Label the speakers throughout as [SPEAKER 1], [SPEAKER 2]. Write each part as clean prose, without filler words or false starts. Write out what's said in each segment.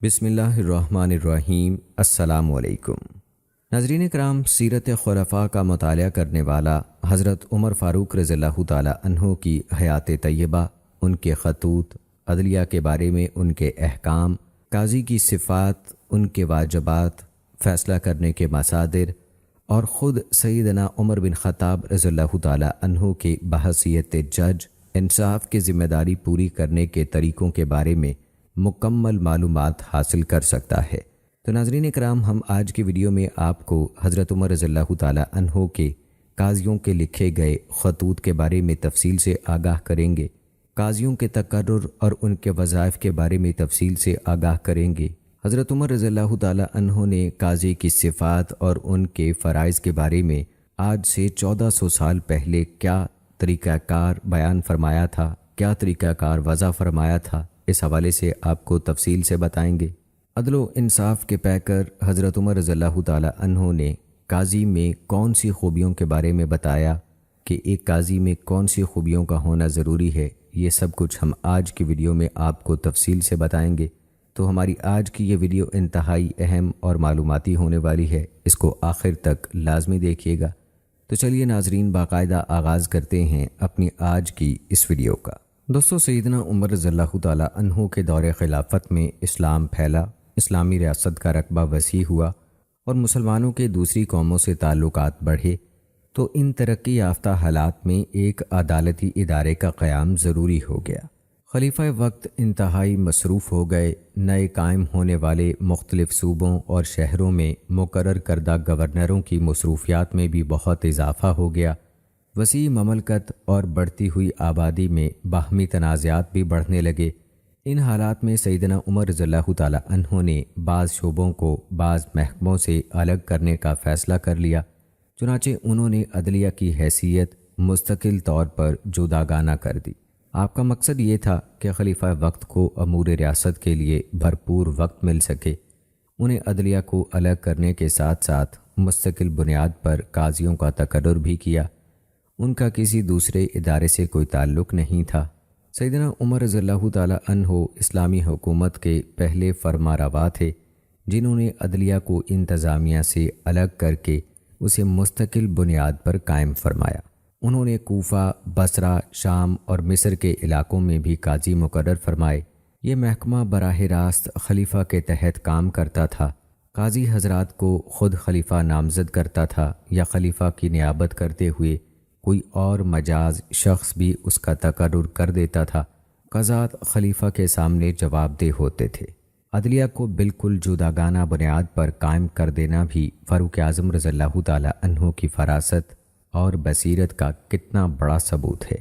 [SPEAKER 1] بسم اللہ الرحمن الرحیم۔ السلام علیکم ناظرین کرام، سیرت خلفاء کا مطالعہ کرنے والا حضرت عمر فاروق رضی اللہ تعالی عنہ کی حیات طیبہ، ان کے خطوط، عدلیہ کے بارے میں ان کے احکام، قاضی کی صفات، ان کے واجبات، فیصلہ کرنے کے مصادر اور خود سیدنا عمر بن خطاب رضی اللہ تعالی عنہ کے بحیثیت جج انصاف کی ذمہ داری پوری کرنے کے طریقوں کے بارے میں مکمل معلومات حاصل کر سکتا ہے۔ تو ناظرین کرام، ہم آج کی ویڈیو میں آپ کو حضرت عمر رضی اللہ تعالی عنہ کے قاضیوں کے لکھے گئے خطوط کے بارے میں تفصیل سے آگاہ کریں گے، قاضیوں کے تقرر اور ان کے وظائف کے بارے میں تفصیل سے آگاہ کریں گے۔ حضرت عمر رضی اللہ تعالی عنہ نے قاضی کی صفات اور ان کے فرائض کے بارے میں آج سے 1400 سال پہلے کیا طریقہ کار بیان فرمایا تھا، کیا طریقہ کار وضع فرمایا تھا، اس حوالے سے آپ کو تفصیل سے بتائیں گے۔ عدل و انصاف کے پیکر حضرت عمر رضی اللہ تعالی عنہ نے قاضی میں کون سی خوبیوں کے بارے میں بتایا کہ ایک قاضی میں کون سی خوبیوں کا ہونا ضروری ہے، یہ سب کچھ ہم آج کی ویڈیو میں آپ کو تفصیل سے بتائیں گے۔ تو ہماری آج کی یہ ویڈیو انتہائی اہم اور معلوماتی ہونے والی ہے، اس کو آخر تک لازمی دیکھیے گا۔ تو چلیے ناظرین، باقاعدہ آغاز کرتے ہیں اپنی آج کی اس ویڈیو کا۔ دوستو، سیدنا عمر رضی اللہ تعالی عنہ کے دور خلافت میں اسلام پھیلا، اسلامی ریاست کا رقبہ وسیع ہوا اور مسلمانوں کے دوسری قوموں سے تعلقات بڑھے، تو ان ترقی یافتہ حالات میں ایک عدالتی ادارے کا قیام ضروری ہو گیا۔ خلیفہ وقت انتہائی مصروف ہو گئے، نئے قائم ہونے والے مختلف صوبوں اور شہروں میں مقرر کردہ گورنروں کی مصروفیات میں بھی بہت اضافہ ہو گیا۔ وسیع مملکت اور بڑھتی ہوئی آبادی میں باہمی تنازعات بھی بڑھنے لگے۔ ان حالات میں سیدنا عمر رضی اللہ تعالی عنہ نے بعض شعبوں کو بعض محکموں سے الگ کرنے کا فیصلہ کر لیا، چنانچہ انہوں نے عدلیہ کی حیثیت مستقل طور پر جداگانہ کر دی۔ آپ کا مقصد یہ تھا کہ خلیفہ وقت کو امور ریاست کے لیے بھرپور وقت مل سکے۔ انہیں عدلیہ کو الگ کرنے کے ساتھ ساتھ مستقل بنیاد پر قاضیوں کا تقرر بھی کیا۔ ان کا کسی دوسرے ادارے سے کوئی تعلق نہیں تھا۔ سیدنا عمر رضی اللہ تعالی عنہ اسلامی حکومت کے پہلے فرما روا تھے، جنہوں نے عدلیہ کو انتظامیہ سے الگ کر کے اسے مستقل بنیاد پر قائم فرمایا۔ انہوں نے کوفہ، بصرہ، شام اور مصر کے علاقوں میں بھی قاضی مقرر فرمائے۔ یہ محکمہ براہ راست خلیفہ کے تحت کام کرتا تھا۔ قاضی حضرات کو خود خلیفہ نامزد کرتا تھا یا خلیفہ کی نیابت کرتے ہوئے کوئی اور مجاز شخص بھی اس کا تقرر کر دیتا تھا۔ قضات خلیفہ کے سامنے جواب دہ ہوتے تھے۔ عدلیہ کو بالکل جداگانہ بنیاد پر قائم کر دینا بھی فاروق اعظم رضی اللہ تعالی عنہ کی فراست اور بصیرت کا کتنا بڑا ثبوت ہے۔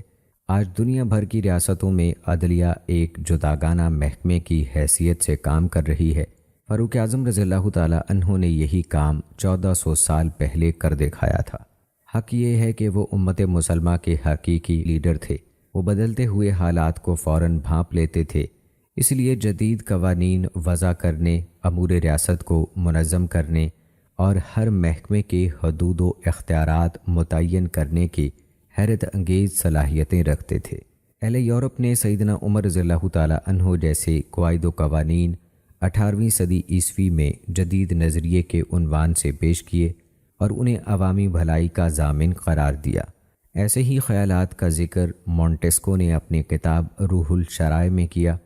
[SPEAKER 1] آج دنیا بھر کی ریاستوں میں عدلیہ ایک جداگانہ محکمے کی حیثیت سے کام کر رہی ہے۔ فاروق اعظم رضی اللہ تعالی عنہ نے یہی کام 1400 سال پہلے کر دکھایا تھا۔ حق یہ ہے کہ وہ امت مسلمہ کے حقیقی لیڈر تھے۔ وہ بدلتے ہوئے حالات کو فوراً بھانپ لیتے تھے، اس لیے جدید قوانین وضع کرنے، امور ریاست کو منظم کرنے اور ہر محکمے کے حدود و اختیارات متعین کرنے کی حیرت انگیز صلاحیتیں رکھتے تھے۔ اہل یورپ نے سیدنا عمر رضی اللہ تعالی عنہ جیسے قواعد و قوانین 18ویں صدی عیسوی میں جدید نظریے کے عنوان سے پیش کیے اور انہیں عوامی بھلائی کا ضامن قرار دیا۔ ایسے ہی خیالات کا ذکر مونٹیسکو نے اپنی کتاب روح الشرائع میں کیا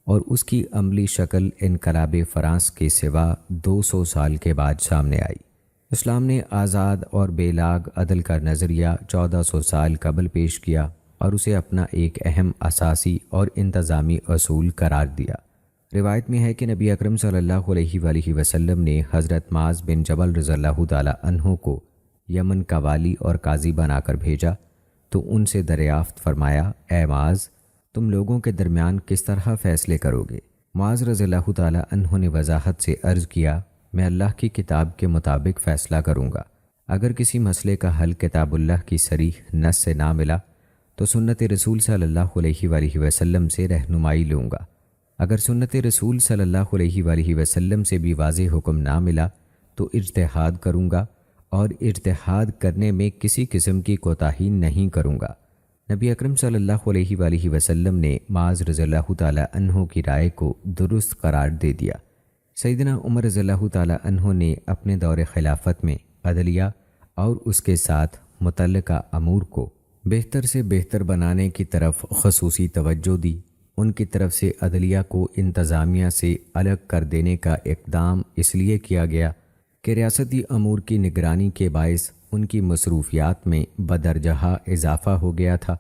[SPEAKER 1] اور اس کی عملی شکل انقلاب فرانس کے سوا 200 سال کے بعد سامنے آئی۔ اسلام نے آزاد اور بے لاگ عدل کا نظریہ 1400 سال قبل پیش کیا اور اسے اپنا ایک اہم اساسی اور انتظامی اصول قرار دیا۔ روایت میں ہے کہ نبی اکرم صلی اللہ علیہ وآلہ وسلم نے حضرت معاذ بن جبل رضی اللہ تعالی عنہ کو یمن کا والی اور قاضی بنا کر بھیجا تو ان سے دریافت فرمایا، اے معاذ، تم لوگوں کے درمیان کس طرح فیصلے کرو گے؟ معاذ رضی اللہ تعالی عنہ نے وضاحت سے عرض کیا، میں اللہ کی کتاب کے مطابق فیصلہ کروں گا۔ اگر کسی مسئلے کا حل کتاب اللہ کی صریح نص سے نہ ملا تو سنت رسول صلی اللہ علیہ وآلہ وسلم سے رہنمائی لوں گا۔ اگر سنت رسول صلی اللہ علیہ وآلہ وسلم سے بھی واضح حکم نہ ملا تو اجتہاد کروں گا، اور اجتہاد کرنے میں کسی قسم کی کوتاہی نہیں کروں گا۔ نبی اکرم صلی اللہ علیہ وآلہ وسلم نے معاذ رضی اللہ تعالی عنہ کی رائے کو درست قرار دے دیا سیدنا عمر رضی اللہ تعالیٰ عنہ نے اپنے دور خلافت میں عدلیہ اور اس کے ساتھ متعلقہ امور کو بہتر سے بہتر بنانے کی طرف خصوصی توجہ دی۔ ان کی طرف سے عدلیہ کو انتظامیہ سے الگ کر دینے کا اقدام اس لیے کیا گیا کہ ریاستی امور کی نگرانی کے باعث ان کی مصروفیات میں بدرجہ اضافہ ہو گیا تھا۔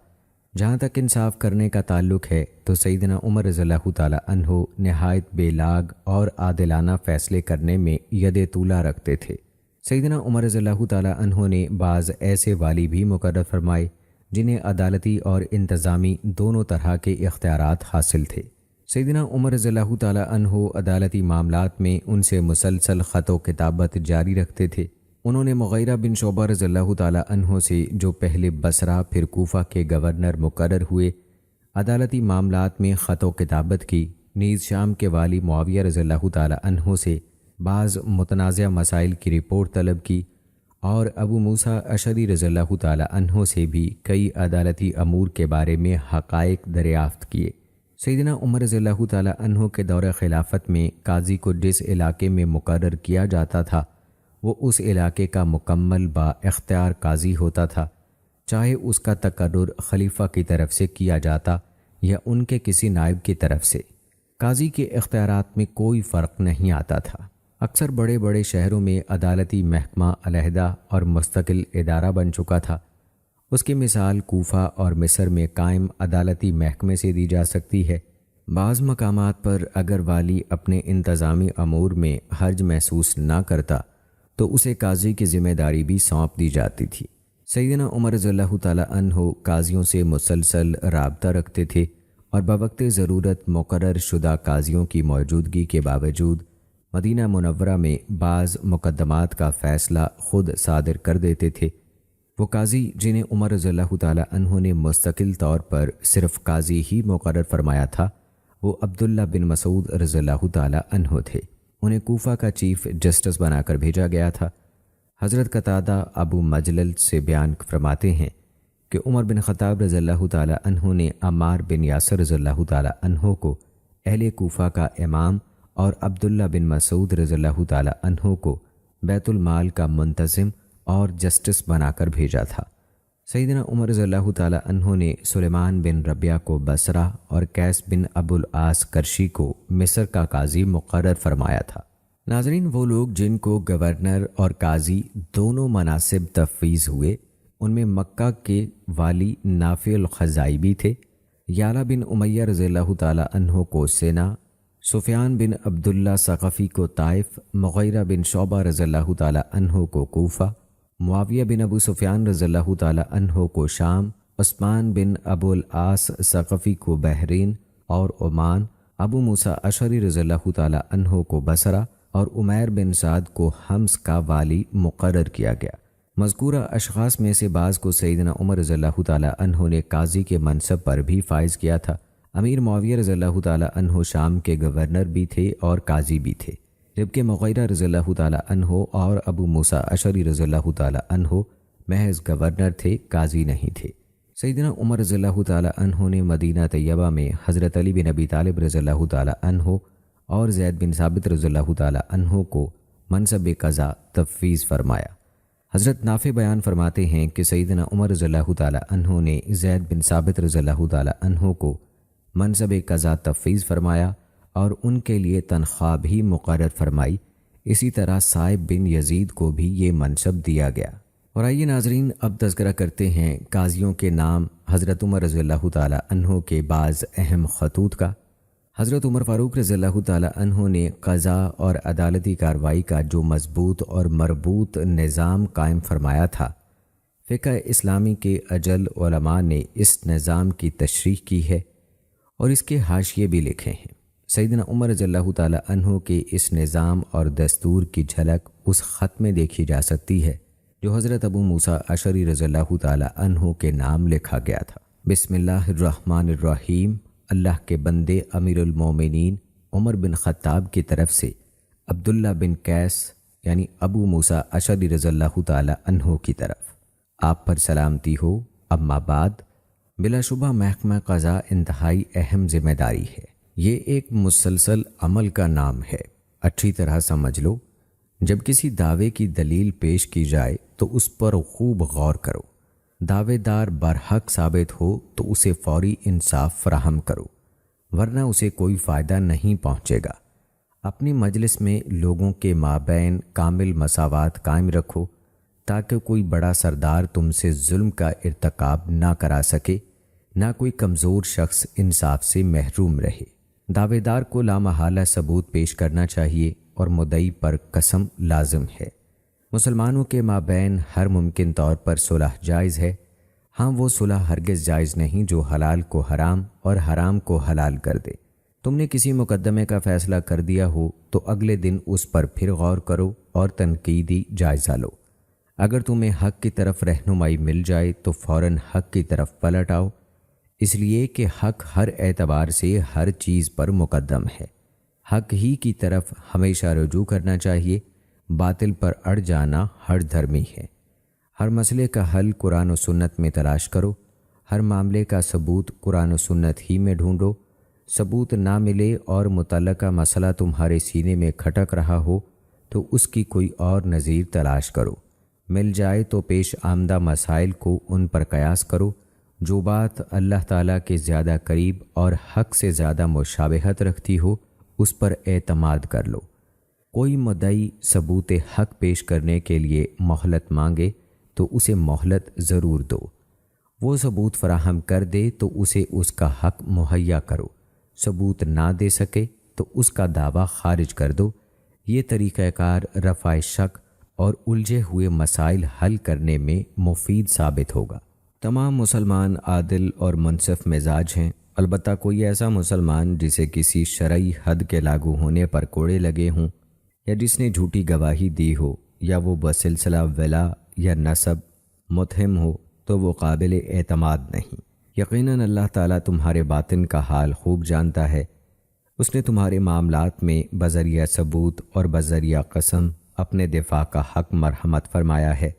[SPEAKER 1] جہاں تک انصاف کرنے کا تعلق ہے تو سیدنا عمر رضی اللہ تعالیٰ عنہ نہایت بے لاگ اور عادلانہ فیصلے کرنے میں ید طولہ رکھتے تھے۔ سیدنا عمر رضی اللہ تعالیٰ عنہ نے بعض ایسے والی بھی مقرر فرمائے جنہیں عدالتی اور انتظامی دونوں طرح کے اختیارات حاصل تھے۔ سیدنا عمر رضی اللہ تعالیٰ عنہ عدالتی معاملات میں ان سے مسلسل خط و کتابت جاری رکھتے تھے۔ انہوں نے مغیرہ بن شعبہ رضی اللہ تعالیٰ عنہ سے، جو پہلے بصرہ پھر کوفہ کے گورنر مقرر ہوئے، عدالتی معاملات میں خط و کتابت کی، نیز شام کے والی معاویہ رضی اللہ تعالیٰ عنہ سے بعض متنازع مسائل کی رپورٹ طلب کی، اور ابو موسیٰ اشعری رضی اللہ تعالیٰ عنہ سے بھی کئی عدالتی امور کے بارے میں حقائق دریافت کیے۔ سیدنا عمر رضی اللہ تعالیٰ عنہ کے دور خلافت میں قاضی کو جس علاقے میں مقرر کیا جاتا تھا وہ اس علاقے کا مکمل با اختیار قاضی ہوتا تھا، چاہے اس کا تقرر خلیفہ کی طرف سے کیا جاتا یا ان کے کسی نائب کی طرف سے۔ قاضی کے اختیارات میں کوئی فرق نہیں آتا تھا۔ اکثر بڑے بڑے شہروں میں عدالتی محکمہ علیحدہ اور مستقل ادارہ بن چکا تھا۔ اس کی مثال کوفہ اور مصر میں قائم عدالتی محکمے سے دی جا سکتی ہے۔ بعض مقامات پر اگر والی اپنے انتظامی امور میں حرج محسوس نہ کرتا تو اسے قاضی کی ذمہ داری بھی سونپ دی جاتی تھی۔ سیدنا عمر رضی اللہ تعالیٰ عنہ قاضیوں سے مسلسل رابطہ رکھتے تھے اور بوقت ضرورت مقرر شدہ قاضیوں کی موجودگی کے باوجود مدینہ منورہ میں بعض مقدمات کا فیصلہ خود صادر کر دیتے تھے۔ وہ قاضی جنہیں عمر رضی اللہ تعالیٰ عنہ نے مستقل طور پر صرف قاضی ہی مقرر فرمایا تھا، وہ عبداللہ بن مسعود رضی اللہ تعالیٰ عنہ تھے۔ انہیں کوفہ کا چیف جسٹس بنا کر بھیجا گیا تھا۔ حضرت قتادہ ابو مجلل سے بیان فرماتے ہیں کہ عمر بن خطاب رضی اللہ تعالیٰ عنہ نے عمار بن یاسر رضی اللہ تعالیٰ عنہ کو اہل کوفہ کا امام اور عبداللہ بن مسعود رضی اللہ تعالیٰ عنہ کو بیت المال کا منتظم اور جسٹس بنا کر بھیجا تھا۔ سیدنا عمر رضی اللہ تعالیٰ عنہ نے سلیمان بن ربیعہ کو بصرہ اور قیس بن ابو العاص کرشی کو مصر کا قاضی مقرر فرمایا تھا۔ ناظرین، وہ لوگ جن کو گورنر اور قاضی دونوں مناصب تفویض ہوئے ان میں مکہ کے والی نافع الخزائی بھی تھے۔ یعلا بن امیہ رضی اللہ تعالیٰ عنہ کو سینا، سفیان بن عبداللہ ثقفی کو طائف، مغیرہ بن شعبہ رضی اللہ تعالیٰ عنہ کو کوفہ، معاویہ بن ابو سفیان رضی اللہ تعالیٰ عنہ کو شام، عثمان بن ابو العاص ثقفی کو بحرین اور عمان، ابو موسیٰ اشعری رضی اللہ تعالیٰ عنہ کو بصرہ اور عمیر بن سعد کو حمص کا والی مقرر کیا گیا۔ مذکورہ اشخاص میں سے بعض کو سیدنا عمر رضی اللہ تعالیٰ عنہ نے قاضی کے منصب پر بھی فائز کیا تھا۔ امیر معاویہ رضی اللہ تعالیٰ عنہ شام کے گورنر بھی تھے اور قاضی بھی تھے، جبکہ مغیرہ رضی اللہ تعالیٰ عنہ اور ابو موسیٰ اشعری رضی اللہ تعالیٰ عنہ محض گورنر تھے، قاضی نہیں تھے۔ سیدنا عمر رضی اللہ تعالیٰ عنہ نے مدینہ طیبہ میں حضرت علی بن ابی طالب رضی اللہ تعالیٰ عنہ اور زید بن ثابت رضی اللہ تعالیٰ عنہ کو منصب قضا تفویض فرمایا۔ حضرت نافع بیان فرماتے ہیں کہ سیدنا عمر رضی اللہ تعالیٰ عنہ نے زید بن ثابت رضی اللہ تعالیٰ عنہ کو منصب قضا تفویض فرمایا اور ان کے لیے تنخواہ بھی مقرر فرمائی۔ اسی طرح صائب بن یزید کو بھی یہ منصب دیا گیا۔ اور آئیے ناظرین، اب تذکرہ کرتے ہیں قاضیوں کے نام حضرت عمر رضی اللہ تعالیٰ عنہ کے بعض اہم خطوط کا۔ حضرت عمر فاروق رضی اللہ تعالیٰ عنہ نے قضا اور عدالتی کارروائی کا جو مضبوط اور مربوط نظام قائم فرمایا تھا، فقہ اسلامی کے اجل علماء نے اس نظام کی تشریح کی ہے اور اس کے حاشیے بھی لکھے ہیں۔ سیدنا عمر رضی اللہ تعالیٰ عنہ کے اس نظام اور دستور کی جھلک اس خط میں دیکھی جا سکتی ہے جو حضرت ابو موسیٰ اشعری رضی اللہ تعالیٰ عنہ کے نام لکھا گیا تھا۔ بسم اللہ الرحمن الرحیم۔ اللہ کے بندے امیر المومنین عمر بن خطاب کی طرف سے عبداللہ بن قیس یعنی ابو موسیٰ اشعری رضی اللہ تعالیٰ عنہ کی طرف آپ پر سلامتی ہو۔ اما بعد، بلا شبہ محکمہ قضا انتہائی اہم ذمہ داری ہے۔ یہ ایک مسلسل عمل کا نام ہے۔ اچھی طرح سمجھ لو، جب کسی دعوے کی دلیل پیش کی جائے تو اس پر خوب غور کرو۔ دعوے دار برحق ثابت ہو تو اسے فوری انصاف فراہم کرو، ورنہ اسے کوئی فائدہ نہیں پہنچے گا۔ اپنی مجلس میں لوگوں کے مابین کامل مساوات قائم رکھو تاکہ کوئی بڑا سردار تم سے ظلم کا ارتکاب نہ کرا سکے، نہ کوئی کمزور شخص انصاف سے محروم رہے۔ دعوے دار کو لامحالہ ثبوت پیش کرنا چاہیے اور مدعی پر قسم لازم ہے۔ مسلمانوں کے مابین ہر ممکن طور پر صلح جائز ہے، ہاں وہ صلح ہرگز جائز نہیں جو حلال کو حرام اور حرام کو حلال کر دے۔ تم نے کسی مقدمے کا فیصلہ کر دیا ہو تو اگلے دن اس پر پھر غور کرو اور تنقیدی جائزہ لو۔ اگر تمہیں حق کی طرف رہنمائی مل جائے تو فوراً حق کی طرف پلٹ آؤ، اس لیے کہ حق ہر اعتبار سے ہر چیز پر مقدم ہے۔ حق ہی کی طرف ہمیشہ رجوع کرنا چاہیے، باطل پر اڑ جانا ہر دھرمی ہے۔ ہر مسئلے کا حل قرآن و سنت میں تلاش کرو، ہر معاملے کا ثبوت قرآن و سنت ہی میں ڈھونڈو۔ ثبوت نہ ملے اور متعلقہ مسئلہ تمہارے سینے میں کھٹک رہا ہو تو اس کی کوئی اور نظیر تلاش کرو۔ مل جائے تو پیش آمدہ مسائل کو ان پر قیاس کرو۔ جو بات اللہ تعالیٰ کے زیادہ قریب اور حق سے زیادہ مشابہت رکھتی ہو اس پر اعتماد کر لو۔ کوئی مدعی ثبوت حق پیش کرنے کے لیے مہلت مانگے تو اسے مہلت ضرور دو۔ وہ ثبوت فراہم کر دے تو اسے اس کا حق مہیا کرو۔ ثبوت نہ دے سکے تو اس کا دعویٰ خارج کر دو۔ یہ طریقہ کار رفع شک اور الجھے ہوئے مسائل حل کرنے میں مفید ثابت ہوگا۔ تمام مسلمان عادل اور منصف مزاج ہیں، البتہ کوئی ایسا مسلمان جسے کسی شرعی حد کے لاگو ہونے پر کوڑے لگے ہوں، یا جس نے جھوٹی گواہی دی ہو، یا وہ بسلسلہ ولا یا نسب متہم ہو، تو وہ قابل اعتماد نہیں۔ یقیناً اللہ تعالیٰ تمہارے باطن کا حال خوب جانتا ہے۔ اس نے تمہارے معاملات میں بذریعہ ثبوت اور بذریعہ قسم اپنے دفاع کا حق مرحمت فرمایا ہے۔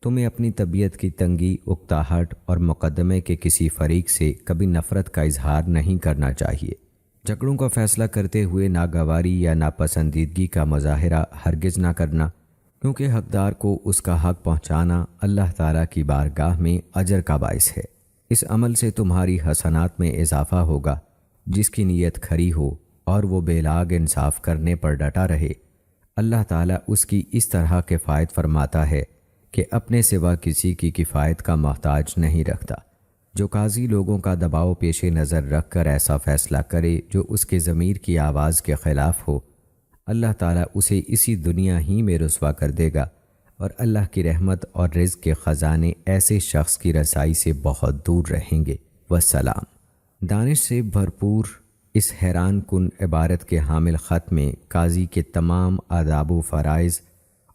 [SPEAKER 1] تمہیں اپنی طبیعت کی تنگی، اکتاہٹ اور مقدمے کے کسی فریق سے کبھی نفرت کا اظہار نہیں کرنا چاہیے۔ جھگڑوں کا فیصلہ کرتے ہوئے ناگواری یا ناپسندیدگی کا مظاہرہ ہرگز نہ کرنا، کیونکہ حقدار کو اس کا حق پہنچانا اللہ تعالیٰ کی بارگاہ میں اجر کا باعث ہے۔ اس عمل سے تمہاری حسنات میں اضافہ ہوگا۔ جس کی نیت کھری ہو اور وہ بے لاگ انصاف کرنے پر ڈٹا رہے، اللہ تعالیٰ اس کی اس طرح کفایت فرماتا ہے کہ اپنے سوا کسی کی کفایت کا محتاج نہیں رکھتا۔ جو قاضی لوگوں کا دباؤ پیش نظر رکھ کر ایسا فیصلہ کرے جو اس کے ضمیر کی آواز کے خلاف ہو، اللہ تعالیٰ اسے اسی دنیا ہی میں رسوا کر دے گا، اور اللہ کی رحمت اور رزق کے خزانے ایسے شخص کی رسائی سے بہت دور رہیں گے۔ والسلام۔ دانش سے بھرپور اس حیران کن عبارت کے حامل خط میں قاضی کے تمام آداب و فرائض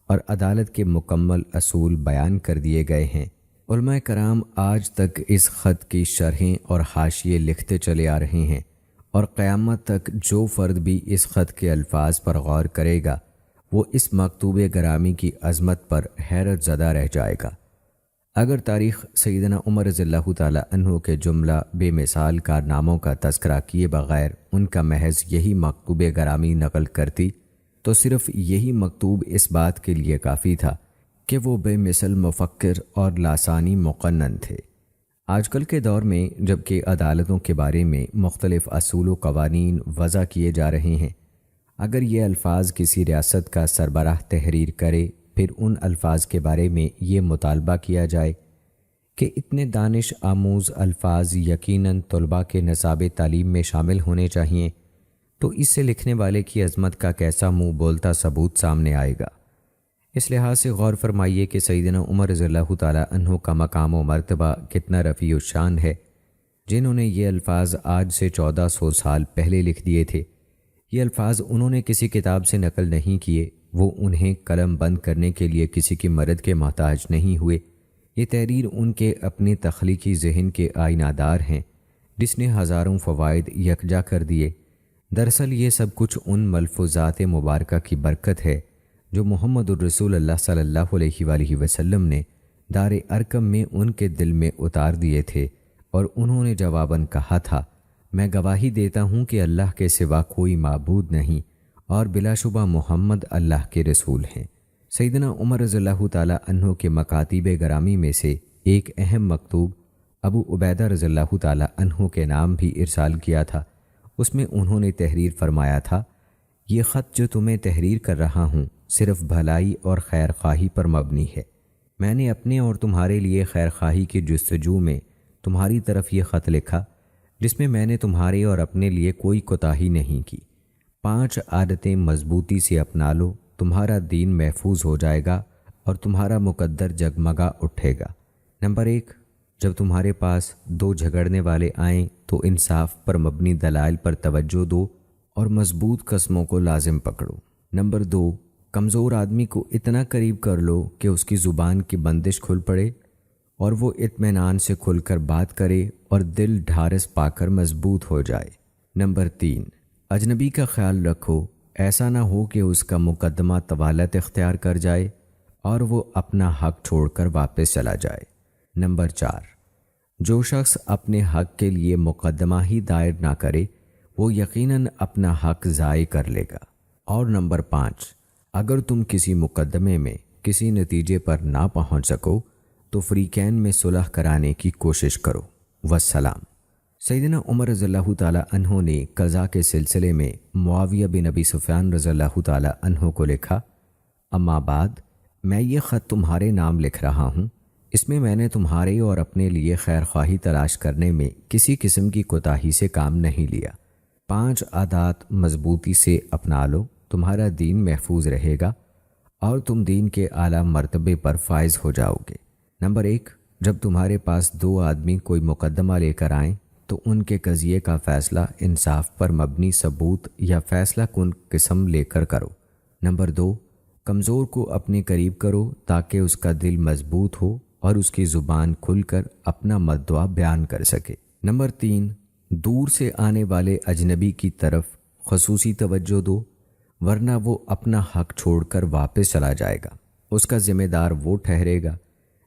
[SPEAKER 1] اور عدالت کے مکمل اصول بیان کر دیے گئے ہیں۔ علماء کرام آج تک اس خط کی شرحیں اور حاشیے لکھتے چلے آ رہے ہیں، اور قیامت تک جو فرد بھی اس خط کے الفاظ پر غور کرے گا وہ اس مکتوب گرامی کی عظمت پر حیرت زدہ رہ جائے گا۔ اگر تاریخ سیدنا عمر رضی اللہ تعالیٰ عنہ کے جملہ بے مثال کارناموں کا تذکرہ کیے بغیر ان کا محض یہی مکتوب گرامی نقل کرتی تو صرف یہی مکتوب اس بات کے لیے کافی تھا کہ وہ بے مثل مفکر اور لاسانی مقنن تھے۔ آج کل کے دور میں جبکہ عدالتوں کے بارے میں مختلف اصول و قوانین وضع کیے جا رہے ہیں، اگر یہ الفاظ کسی ریاست کا سربراہ تحریر کرے، پھر ان الفاظ کے بارے میں یہ مطالبہ کیا جائے کہ اتنے دانش آموز الفاظ یقیناً طلباء کے نصاب تعلیم میں شامل ہونے چاہئیں، تو اس سے لکھنے والے کی عظمت کا کیسا منہ بولتا ثبوت سامنے آئے گا۔ اس لحاظ سے غور فرمائیے کہ سیدنا عمر رضی اللہ تعالیٰ عنہ کا مقام و مرتبہ کتنا رفیع الشان ہے۔ جنہوں نے یہ الفاظ آج سے 1400 سال پہلے لکھ دیے تھے، یہ الفاظ انہوں نے کسی کتاب سے نقل نہیں کیے، وہ انہیں قلم بند کرنے کے لیے کسی کی مدد کے محتاج نہیں ہوئے۔ یہ تحریر ان کے اپنے تخلیقی ذہن کے آئینہ دار ہیں جس نے ہزاروں فوائد یکجا کر دیے۔ دراصل یہ سب کچھ ان ملفوظات مبارکہ کی برکت ہے جو محمد الرسول اللہ صلی اللہ علیہ وآلہ وسلم نے دار ارقم میں ان کے دل میں اتار دیے تھے، اور انہوں نے جواباً کہا تھا، میں گواہی دیتا ہوں کہ اللہ کے سوا کوئی معبود نہیں، اور بلا شبہ محمد اللہ کے رسول ہیں۔ سیدنا عمر رضی اللہ تعالیٰ عنہ کے مکاتیب گرامی میں سے ایک اہم مکتوب ابو عبیدہ رضی اللہ تعالیٰ عنہ کے نام بھی ارسال کیا تھا۔ اس میں انہوں نے تحریر فرمایا تھا، یہ خط جو تمہیں تحریر کر رہا ہوں صرف بھلائی اور خیر خواہی پر مبنی ہے۔ میں نے اپنے اور تمہارے لیے خیر خواہی کی جستجو میں تمہاری طرف یہ خط لکھا، جس میں میں نے تمہارے اور اپنے لیے کوئی کوتاہی نہیں کی۔ 5 عادتیں مضبوطی سے اپنا لو، تمہارا دین محفوظ ہو جائے گا اور تمہارا مقدر جگمگا اٹھے گا۔ نمبر 1، جب تمہارے پاس 2 جھگڑنے والے آئیں تو انصاف پر مبنی دلائل پر توجہ دو اور مضبوط قسموں کو لازم پکڑو۔ نمبر 2، کمزور آدمی کو اتنا قریب کر لو کہ اس کی زبان کی بندش کھل پڑے اور وہ اطمینان سے کھل کر بات کرے اور دل ڈھارس پا کر مضبوط ہو جائے۔ نمبر 3، اجنبی کا خیال رکھو، ایسا نہ ہو کہ اس کا مقدمہ طوالت اختیار کر جائے اور وہ اپنا حق چھوڑ کر واپس چلا جائے۔ نمبر 4، جو شخص اپنے حق کے لیے مقدمہ ہی دائر نہ کرے وہ یقیناً اپنا حق ضائع کر لے گا۔ اور نمبر 5، اگر تم کسی مقدمے میں کسی نتیجے پر نہ پہنچ سکو تو فریقین میں صلح کرانے کی کوشش کرو۔ والسلام۔ سیدنا عمر رضی اللہ تعالیٰ عنہ نے قضا کے سلسلے میں معاویہ بن ابی سفیان رضی اللہ تعالیٰ عنہ کو لکھا، اما بعد، میں یہ خط تمہارے نام لکھ رہا ہوں، اس میں نے تمہارے اور اپنے لیے خیر خواہی تلاش کرنے میں کسی قسم کی کوتاہی سے کام نہیں لیا۔ 5 عادات مضبوطی سے اپنا لو، تمہارا دین محفوظ رہے گا اور تم دین کے اعلیٰ مرتبے پر فائز ہو جاؤ گے۔ نمبر 1، جب تمہارے پاس 2 آدمی کوئی مقدمہ لے کر آئیں تو ان کے قضیے کا فیصلہ انصاف پر مبنی ثبوت یا فیصلہ کن قسم لے کر کرو۔ نمبر 2، کمزور کو اپنے قریب کرو تاکہ اس کا دل مضبوط ہو اور اس کی زبان کھل کر اپنا مدعا بیان کر سکے۔ نمبر 3، دور سے آنے والے اجنبی کی طرف خصوصی توجہ دو، ورنہ وہ اپنا حق چھوڑ کر واپس چلا جائے گا۔ اس کا ذمہ دار وہ ٹھہرے گا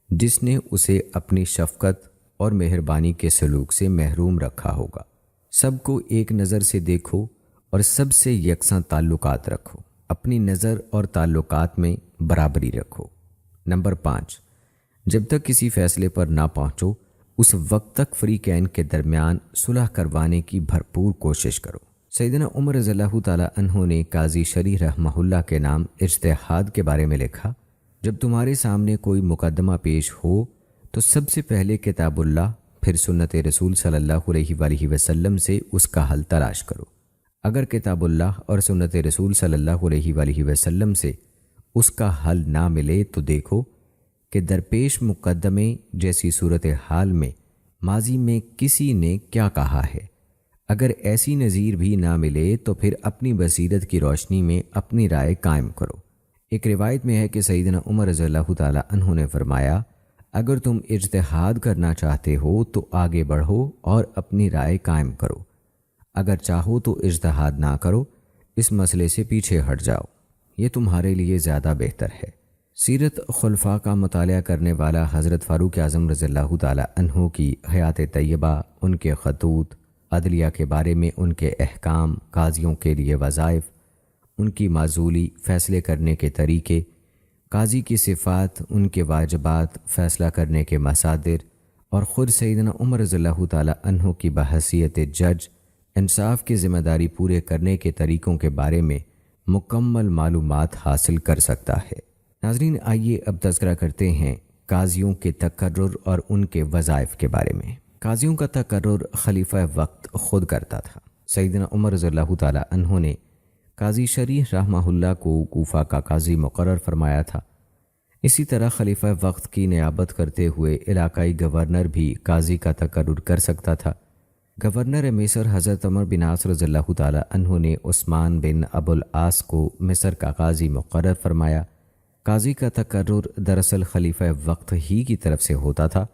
[SPEAKER 1] جس نے اسے اپنی شفقت اور مہربانی کے سلوک سے محروم رکھا ہوگا۔ سب کو ایک نظر سے دیکھو اور سب سے یکساں تعلقات رکھو، اپنی نظر اور تعلقات میں برابری رکھو۔ نمبر 5، جب تک کسی فیصلے پر نہ پہنچو اس وقت تک فریقین کے درمیان صلح کروانے کی بھرپور کوشش کرو۔ سیدنا عمر رضی اللہ تعالیٰ عنہ نے قاضی شریح رحمہ اللہ کے نام اجتہاد کے بارے میں لکھا، جب تمہارے سامنے کوئی مقدمہ پیش ہو تو سب سے پہلے کتاب اللہ پھر سنت رسول صلی اللہ علیہ وآلہ وسلم سے اس کا حل تلاش کرو۔ اگر کتاب اللہ اور سنت رسول صلی اللہ علیہ وآلہ وسلم سے اس کا حل نہ ملے تو دیکھو کہ درپیش مقدمے جیسی صورتحال میں ماضی میں کسی نے کیا کہا ہے۔ اگر ایسی نظیر بھی نہ ملے تو پھر اپنی بصیرت کی روشنی میں اپنی رائے قائم کرو۔ ایک روایت میں ہے کہ سیدنا عمر رضی اللہ تعالیٰ عنہ نے فرمایا، اگر تم اجتہاد کرنا چاہتے ہو تو آگے بڑھو اور اپنی رائے قائم کرو، اگر چاہو تو اجتہاد نہ کرو، اس مسئلے سے پیچھے ہٹ جاؤ، یہ تمہارے لیے زیادہ بہتر ہے۔ سیرت خلفاء کا مطالعہ کرنے والا حضرت فاروق اعظم رضی اللہ تعالیٰ عنہ کی حیات طیبہ، ان کے خطوط، عدلیہ کے بارے میں ان کے احکام، قاضیوں کے لیے وظائف، ان کی معزولی، فیصلے کرنے کے طریقے، قاضی کی صفات، ان کے واجبات، فیصلہ کرنے کے مصادر اور خود سیدنا عمر رضی اللہ تعالیٰ عنہ کی بحیثیت جج انصاف کی ذمہ داری پورے کرنے کے طریقوں کے بارے میں مکمل معلومات حاصل کر سکتا ہے۔ ناظرین، آئیے اب تذکرہ کرتے ہیں قاضیوں کے تقرر اور ان کے وظائف کے بارے میں۔ قاضیوں کا تقرر خلیفہ وقت خود کرتا تھا۔ سیدنا عمر رضی اللہ تعالیٰ عنہ نے قاضی شریح رحمہ اللہ کو کوفہ کا قاضی مقرر فرمایا تھا۔ اسی طرح خلیفہ وقت کی نیابت کرتے ہوئے علاقائی گورنر بھی قاضی کا تقرر کر سکتا تھا۔ گورنر مصر حضرت عمر بن عاص رضی اللہ تعالیٰ عنہ نے عثمان بن ابو العاص کو مصر کا قاضی مقرر فرمایا۔ قاضی کا تقرر دراصل خلیفہ وقت ہی کی طرف سے ہوتا تھا،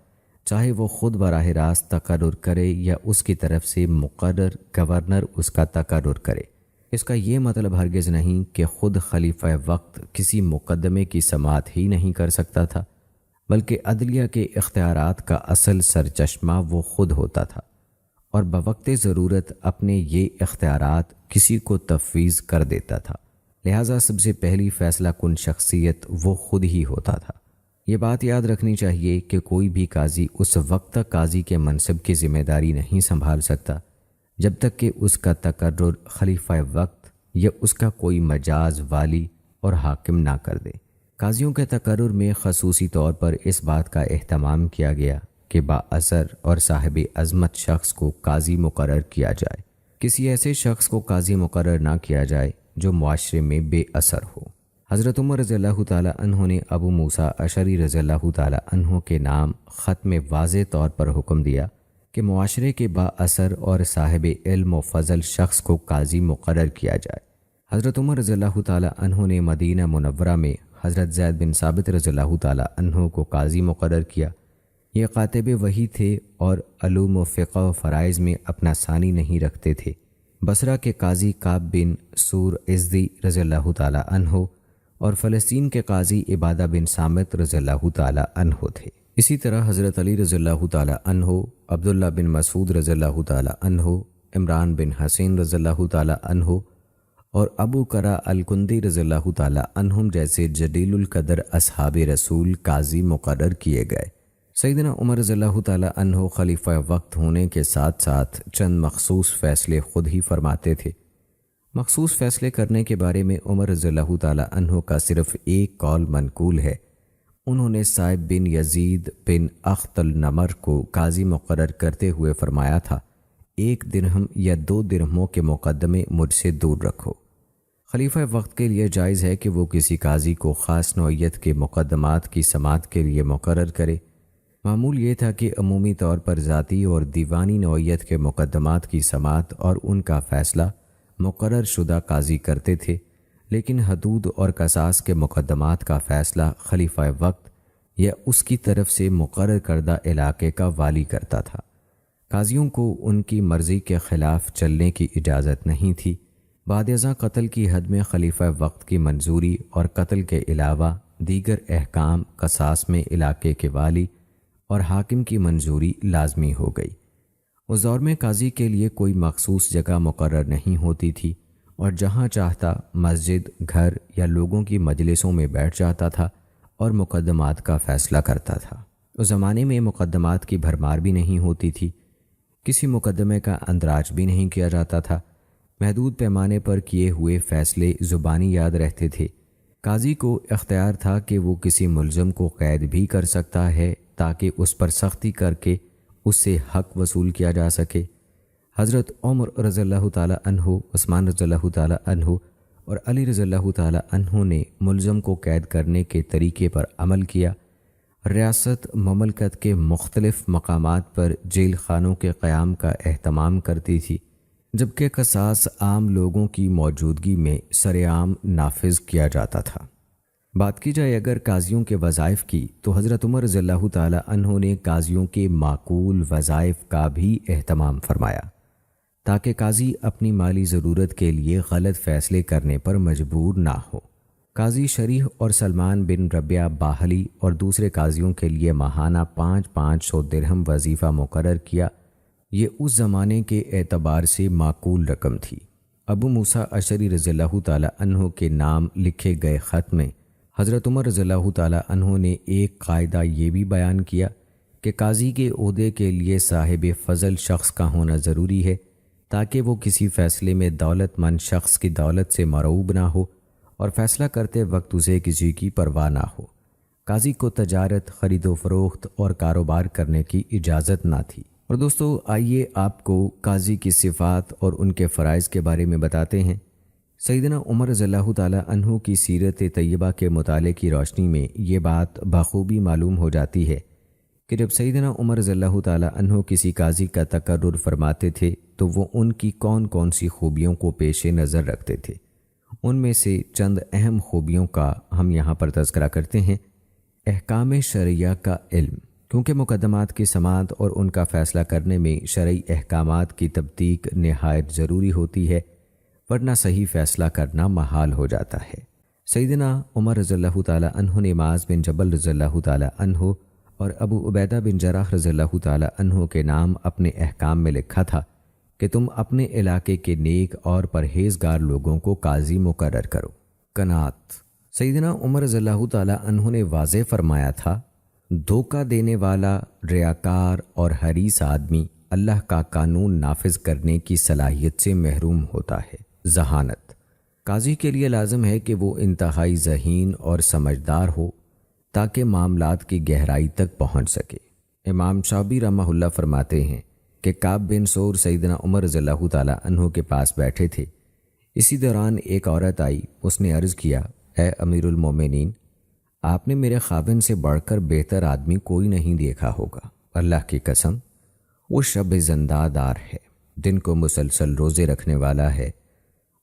[SPEAKER 1] چاہے وہ خود براہ راست تقرر کرے یا اس کی طرف سے مقرر گورنر اس کا تقرر کرے۔ اس کا یہ مطلب ہرگز نہیں کہ خود خلیفہ وقت کسی مقدمے کی سماعت ہی نہیں کر سکتا تھا، بلکہ عدلیہ کے اختیارات کا اصل سرچشمہ وہ خود ہوتا تھا اور بوقت ضرورت اپنے یہ اختیارات کسی کو تفویض کر دیتا تھا، لہٰذا سب سے پہلی فیصلہ کن شخصیت وہ خود ہی ہوتا تھا۔ یہ بات یاد رکھنی چاہیے کہ کوئی بھی قاضی اس وقت تک قاضی کے منصب کی ذمہ داری نہیں سنبھال سکتا جب تک کہ اس کا تقرر خلیفہ وقت یا اس کا کوئی مجاز والی اور حاکم نہ کر دے۔ قاضیوں کے تقرر میں خصوصی طور پر اس بات کا اہتمام کیا گیا کہ بااثر اور صاحب عظمت شخص کو قاضی مقرر کیا جائے، کسی ایسے شخص کو قاضی مقرر نہ کیا جائے جو معاشرے میں بے اثر ہو۔ حضرت عمر رضی اللہ تعالیٰ عنہ نے ابو موسیٰ اشعری رضی اللہ تعالیٰ عنہ کے نام خط میں واضح طور پر حکم دیا کہ معاشرے کے بااثر اور صاحب علم و فضل شخص کو قاضی مقرر کیا جائے۔ حضرت عمر رضی اللہ تعالیٰ عنہ نے مدینہ منورہ میں حضرت زید بن ثابت رضی اللہ تعالیٰ عنہ کو قاضی مقرر کیا۔ یہ کاتب وحی تھے اور علوم و فقہ و فرائض میں اپنا ثانی نہیں رکھتے تھے۔ بصرہ کے قاضی کعب بن سور ازدی رضی اللہ تعالیٰ عنہ اور فلسطین کے قاضی عبادہ بن صامت رضی اللہ تعالیٰ عنہ تھے۔ اسی طرح حضرت علی رضی اللہ تعالیٰ عنہ، عبداللہ بن مسعود رضی اللہ تعالیٰ عنہ، عمران بن حسین رضی اللہ تعالیٰ عنہ اور ابو کرا الکندی رضی اللہ تعالیٰ عنہم جیسے جلیل القدر اصحاب رسول قاضی مقرر کیے گئے۔ سیدنا عمر رضی اللہ تعالیٰ عنہ خلیفہ وقت ہونے کے ساتھ ساتھ چند مخصوص فیصلے خود ہی فرماتے تھے۔ مخصوص فیصلے کرنے کے بارے میں عمر رضی اللہ تعالیٰ عنہ کا صرف ایک قول منقول ہے۔ انہوں نے صائب بن یزید بن اخت النمر کو قاضی مقرر کرتے ہوئے فرمایا تھا، 1 درہم یا 2 درہموں کے مقدمے مجھ سے دور رکھو۔ خلیفہ وقت کے لیے جائز ہے کہ وہ کسی قاضی کو خاص نوعیت کے مقدمات کی سماعت کے لیے مقرر کرے۔ معمول یہ تھا کہ عمومی طور پر ذاتی اور دیوانی نوعیت کے مقدمات کی سماعت اور ان کا فیصلہ مقرر شدہ قاضی کرتے تھے، لیکن حدود اور قصاص کے مقدمات کا فیصلہ خلیفہ وقت یا اس کی طرف سے مقرر کردہ علاقے کا والی کرتا تھا۔ قاضیوں کو ان کی مرضی کے خلاف چلنے کی اجازت نہیں تھی۔ بعد ازاں قتل کی حد میں خلیفہ وقت کی منظوری اور قتل کے علاوہ دیگر احکام قصاص میں علاقے کے والی اور حاکم کی منظوری لازمی ہو گئی۔ اس دور میں قاضی کے لیے کوئی مخصوص جگہ مقرر نہیں ہوتی تھی اور جہاں چاہتا مسجد، گھر یا لوگوں کی مجلسوں میں بیٹھ جاتا تھا اور مقدمات کا فیصلہ کرتا تھا۔ اس زمانے میں مقدمات کی بھرمار بھی نہیں ہوتی تھی، کسی مقدمے کا اندراج بھی نہیں کیا جاتا تھا، محدود پیمانے پر کیے ہوئے فیصلے زبانی یاد رہتے تھے۔ قاضی کو اختیار تھا کہ وہ کسی ملزم کو قید بھی کر سکتا ہے تاکہ اس پر سختی کر کے اس سے حق وصول کیا جا سکے۔ حضرت عمر رضی اللہ تعالیٰ عنہ، عثمان رضی اللہ تعالیٰ عنہ اور علی رضی اللہ تعالیٰ عنہ نے ملزم کو قید کرنے کے طریقے پر عمل کیا۔ ریاست مملکت کے مختلف مقامات پر جیل خانوں کے قیام کا اہتمام کرتی تھی، جبکہ قصاص عام لوگوں کی موجودگی میں سرعام نافذ کیا جاتا تھا۔ بات کی جائے اگر قاضیوں کے وظائف کی تو حضرت عمر رضی اللہ تعالیٰ عنہ نے قاضیوں کے معقول وظائف کا بھی اہتمام فرمایا تاکہ قاضی اپنی مالی ضرورت کے لیے غلط فیصلے کرنے پر مجبور نہ ہو۔ قاضی شریح اور سلمان بن ربیہ باہلی اور دوسرے قاضیوں کے لیے ماہانہ 500 درہم وظیفہ مقرر کیا۔ یہ اس زمانے کے اعتبار سے معقول رقم تھی۔ ابو موسیٰ اشعری رضی اللہ تعالیٰ عنہ کے نام لکھے گئے خط میں حضرت عمر رضی اللہ تعالیٰ عنہ نے ایک قاعدہ یہ بھی بیان کیا کہ قاضی کے عہدے کے لیے صاحب فضل شخص کا ہونا ضروری ہے تاکہ وہ کسی فیصلے میں دولت مند شخص کی دولت سے مرعوب نہ ہو اور فیصلہ کرتے وقت اسے کسی کی پرواہ نہ ہو۔ قاضی کو تجارت، خرید و فروخت اور کاروبار کرنے کی اجازت نہ تھی۔ اور دوستو آئیے آپ کو قاضی کی صفات اور ان کے فرائض کے بارے میں بتاتے ہیں۔ سیدنا عمر رضی اللہ تعالیٰ عنہ کی سیرت طیبہ کے مطالعے کی روشنی میں یہ بات بخوبی معلوم ہو جاتی ہے کہ جب سیدنا عمر رضی اللہ تعالیٰ عنہ کسی قاضی کا تقرر فرماتے تھے تو وہ ان کی کون کون سی خوبیوں کو پیش نظر رکھتے تھے۔ ان میں سے چند اہم خوبیوں کا ہم یہاں پر تذکرہ کرتے ہیں۔ احکام شرعیہ کا علم، کیونکہ مقدمات کی سماعت اور ان کا فیصلہ کرنے میں شرعی احکامات کی تدقیق نہایت ضروری ہوتی ہے، ورنہ صحیح فیصلہ کرنا محال ہو جاتا ہے۔ سیدنا عمر رضی اللہ تعالیٰ عنہ نے معاذ بن جبل رضی اللہ تعالیٰ عنہ اور ابو عبیدہ بن جراح رضی اللہ تعالی عنہ کے نام اپنے احکام میں لکھا تھا کہ تم اپنے علاقے کے نیک اور پرہیزگار لوگوں کو قاضی مقرر کرو۔ قناعت۔ سیدنا عمر رضی اللہ تعالی عنہ نے واضح فرمایا تھا، دھوکہ دینے والا، ریاکار اور حریص آدمی اللہ کا قانون نافذ کرنے کی صلاحیت سے محروم ہوتا ہے۔ ذہانت۔ قاضی کے لیے لازم ہے کہ وہ انتہائی ذہین اور سمجھدار ہو تاکہ معاملات کی گہرائی تک پہنچ سکے۔ امام شعبی رحمہ اللہ فرماتے ہیں کہ کعب بن سور سیدنا عمر رضی اللہ تعالی عنہ کے پاس بیٹھے تھے۔ اسی دوران ایک عورت آئی، اس نے عرض کیا، اے امیر المومنین، آپ نے میرے خاوند سے بڑھ کر بہتر آدمی کوئی نہیں دیکھا ہوگا۔ اللہ کی قسم، وہ شب زندہ دار ہے، دن کو مسلسل روزے رکھنے والا ہے،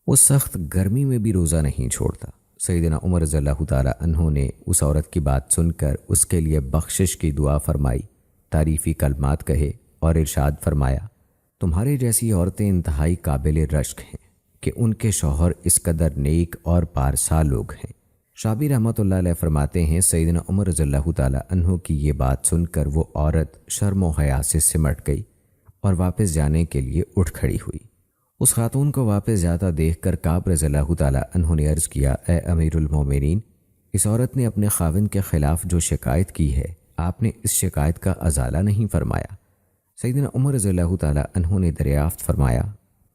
[SPEAKER 1] وہ سخت گرمی میں بھی روزہ نہیں چھوڑتا۔ سیدنا عمر رضی اللہ تعالی عنہ نے اس عورت کی بات سن کر اس کے لیے بخشش کی دعا فرمائی، تعریفی کلمات کہے اور ارشاد فرمایا، تمہارے جیسی عورتیں انتہائی قابل رشک ہیں کہ ان کے شوہر اس قدر نیک اور پارسا لوگ ہیں۔ شعبی رحمۃ اللہ علیہ فرماتے ہیں، سیدنا عمر رضی اللہ تعالی عنہ کی یہ بات سن کر وہ عورت شرم و حیا سے سمٹ گئی اور واپس جانے کے لیے اٹھ کھڑی ہوئی۔ اس خاتون کو واپس جاتا دیکھ کر کعب رضی اللہ تعالی عنہ نے عرض کیا، اے امیر المومنین، اس عورت نے اپنے خاوند کے خلاف جو شکایت کی ہے، آپ نے اس شکایت کا ازالہ نہیں فرمایا۔ سیدنا عمر رضی اللہ تعالی عنہ نے دریافت فرمایا،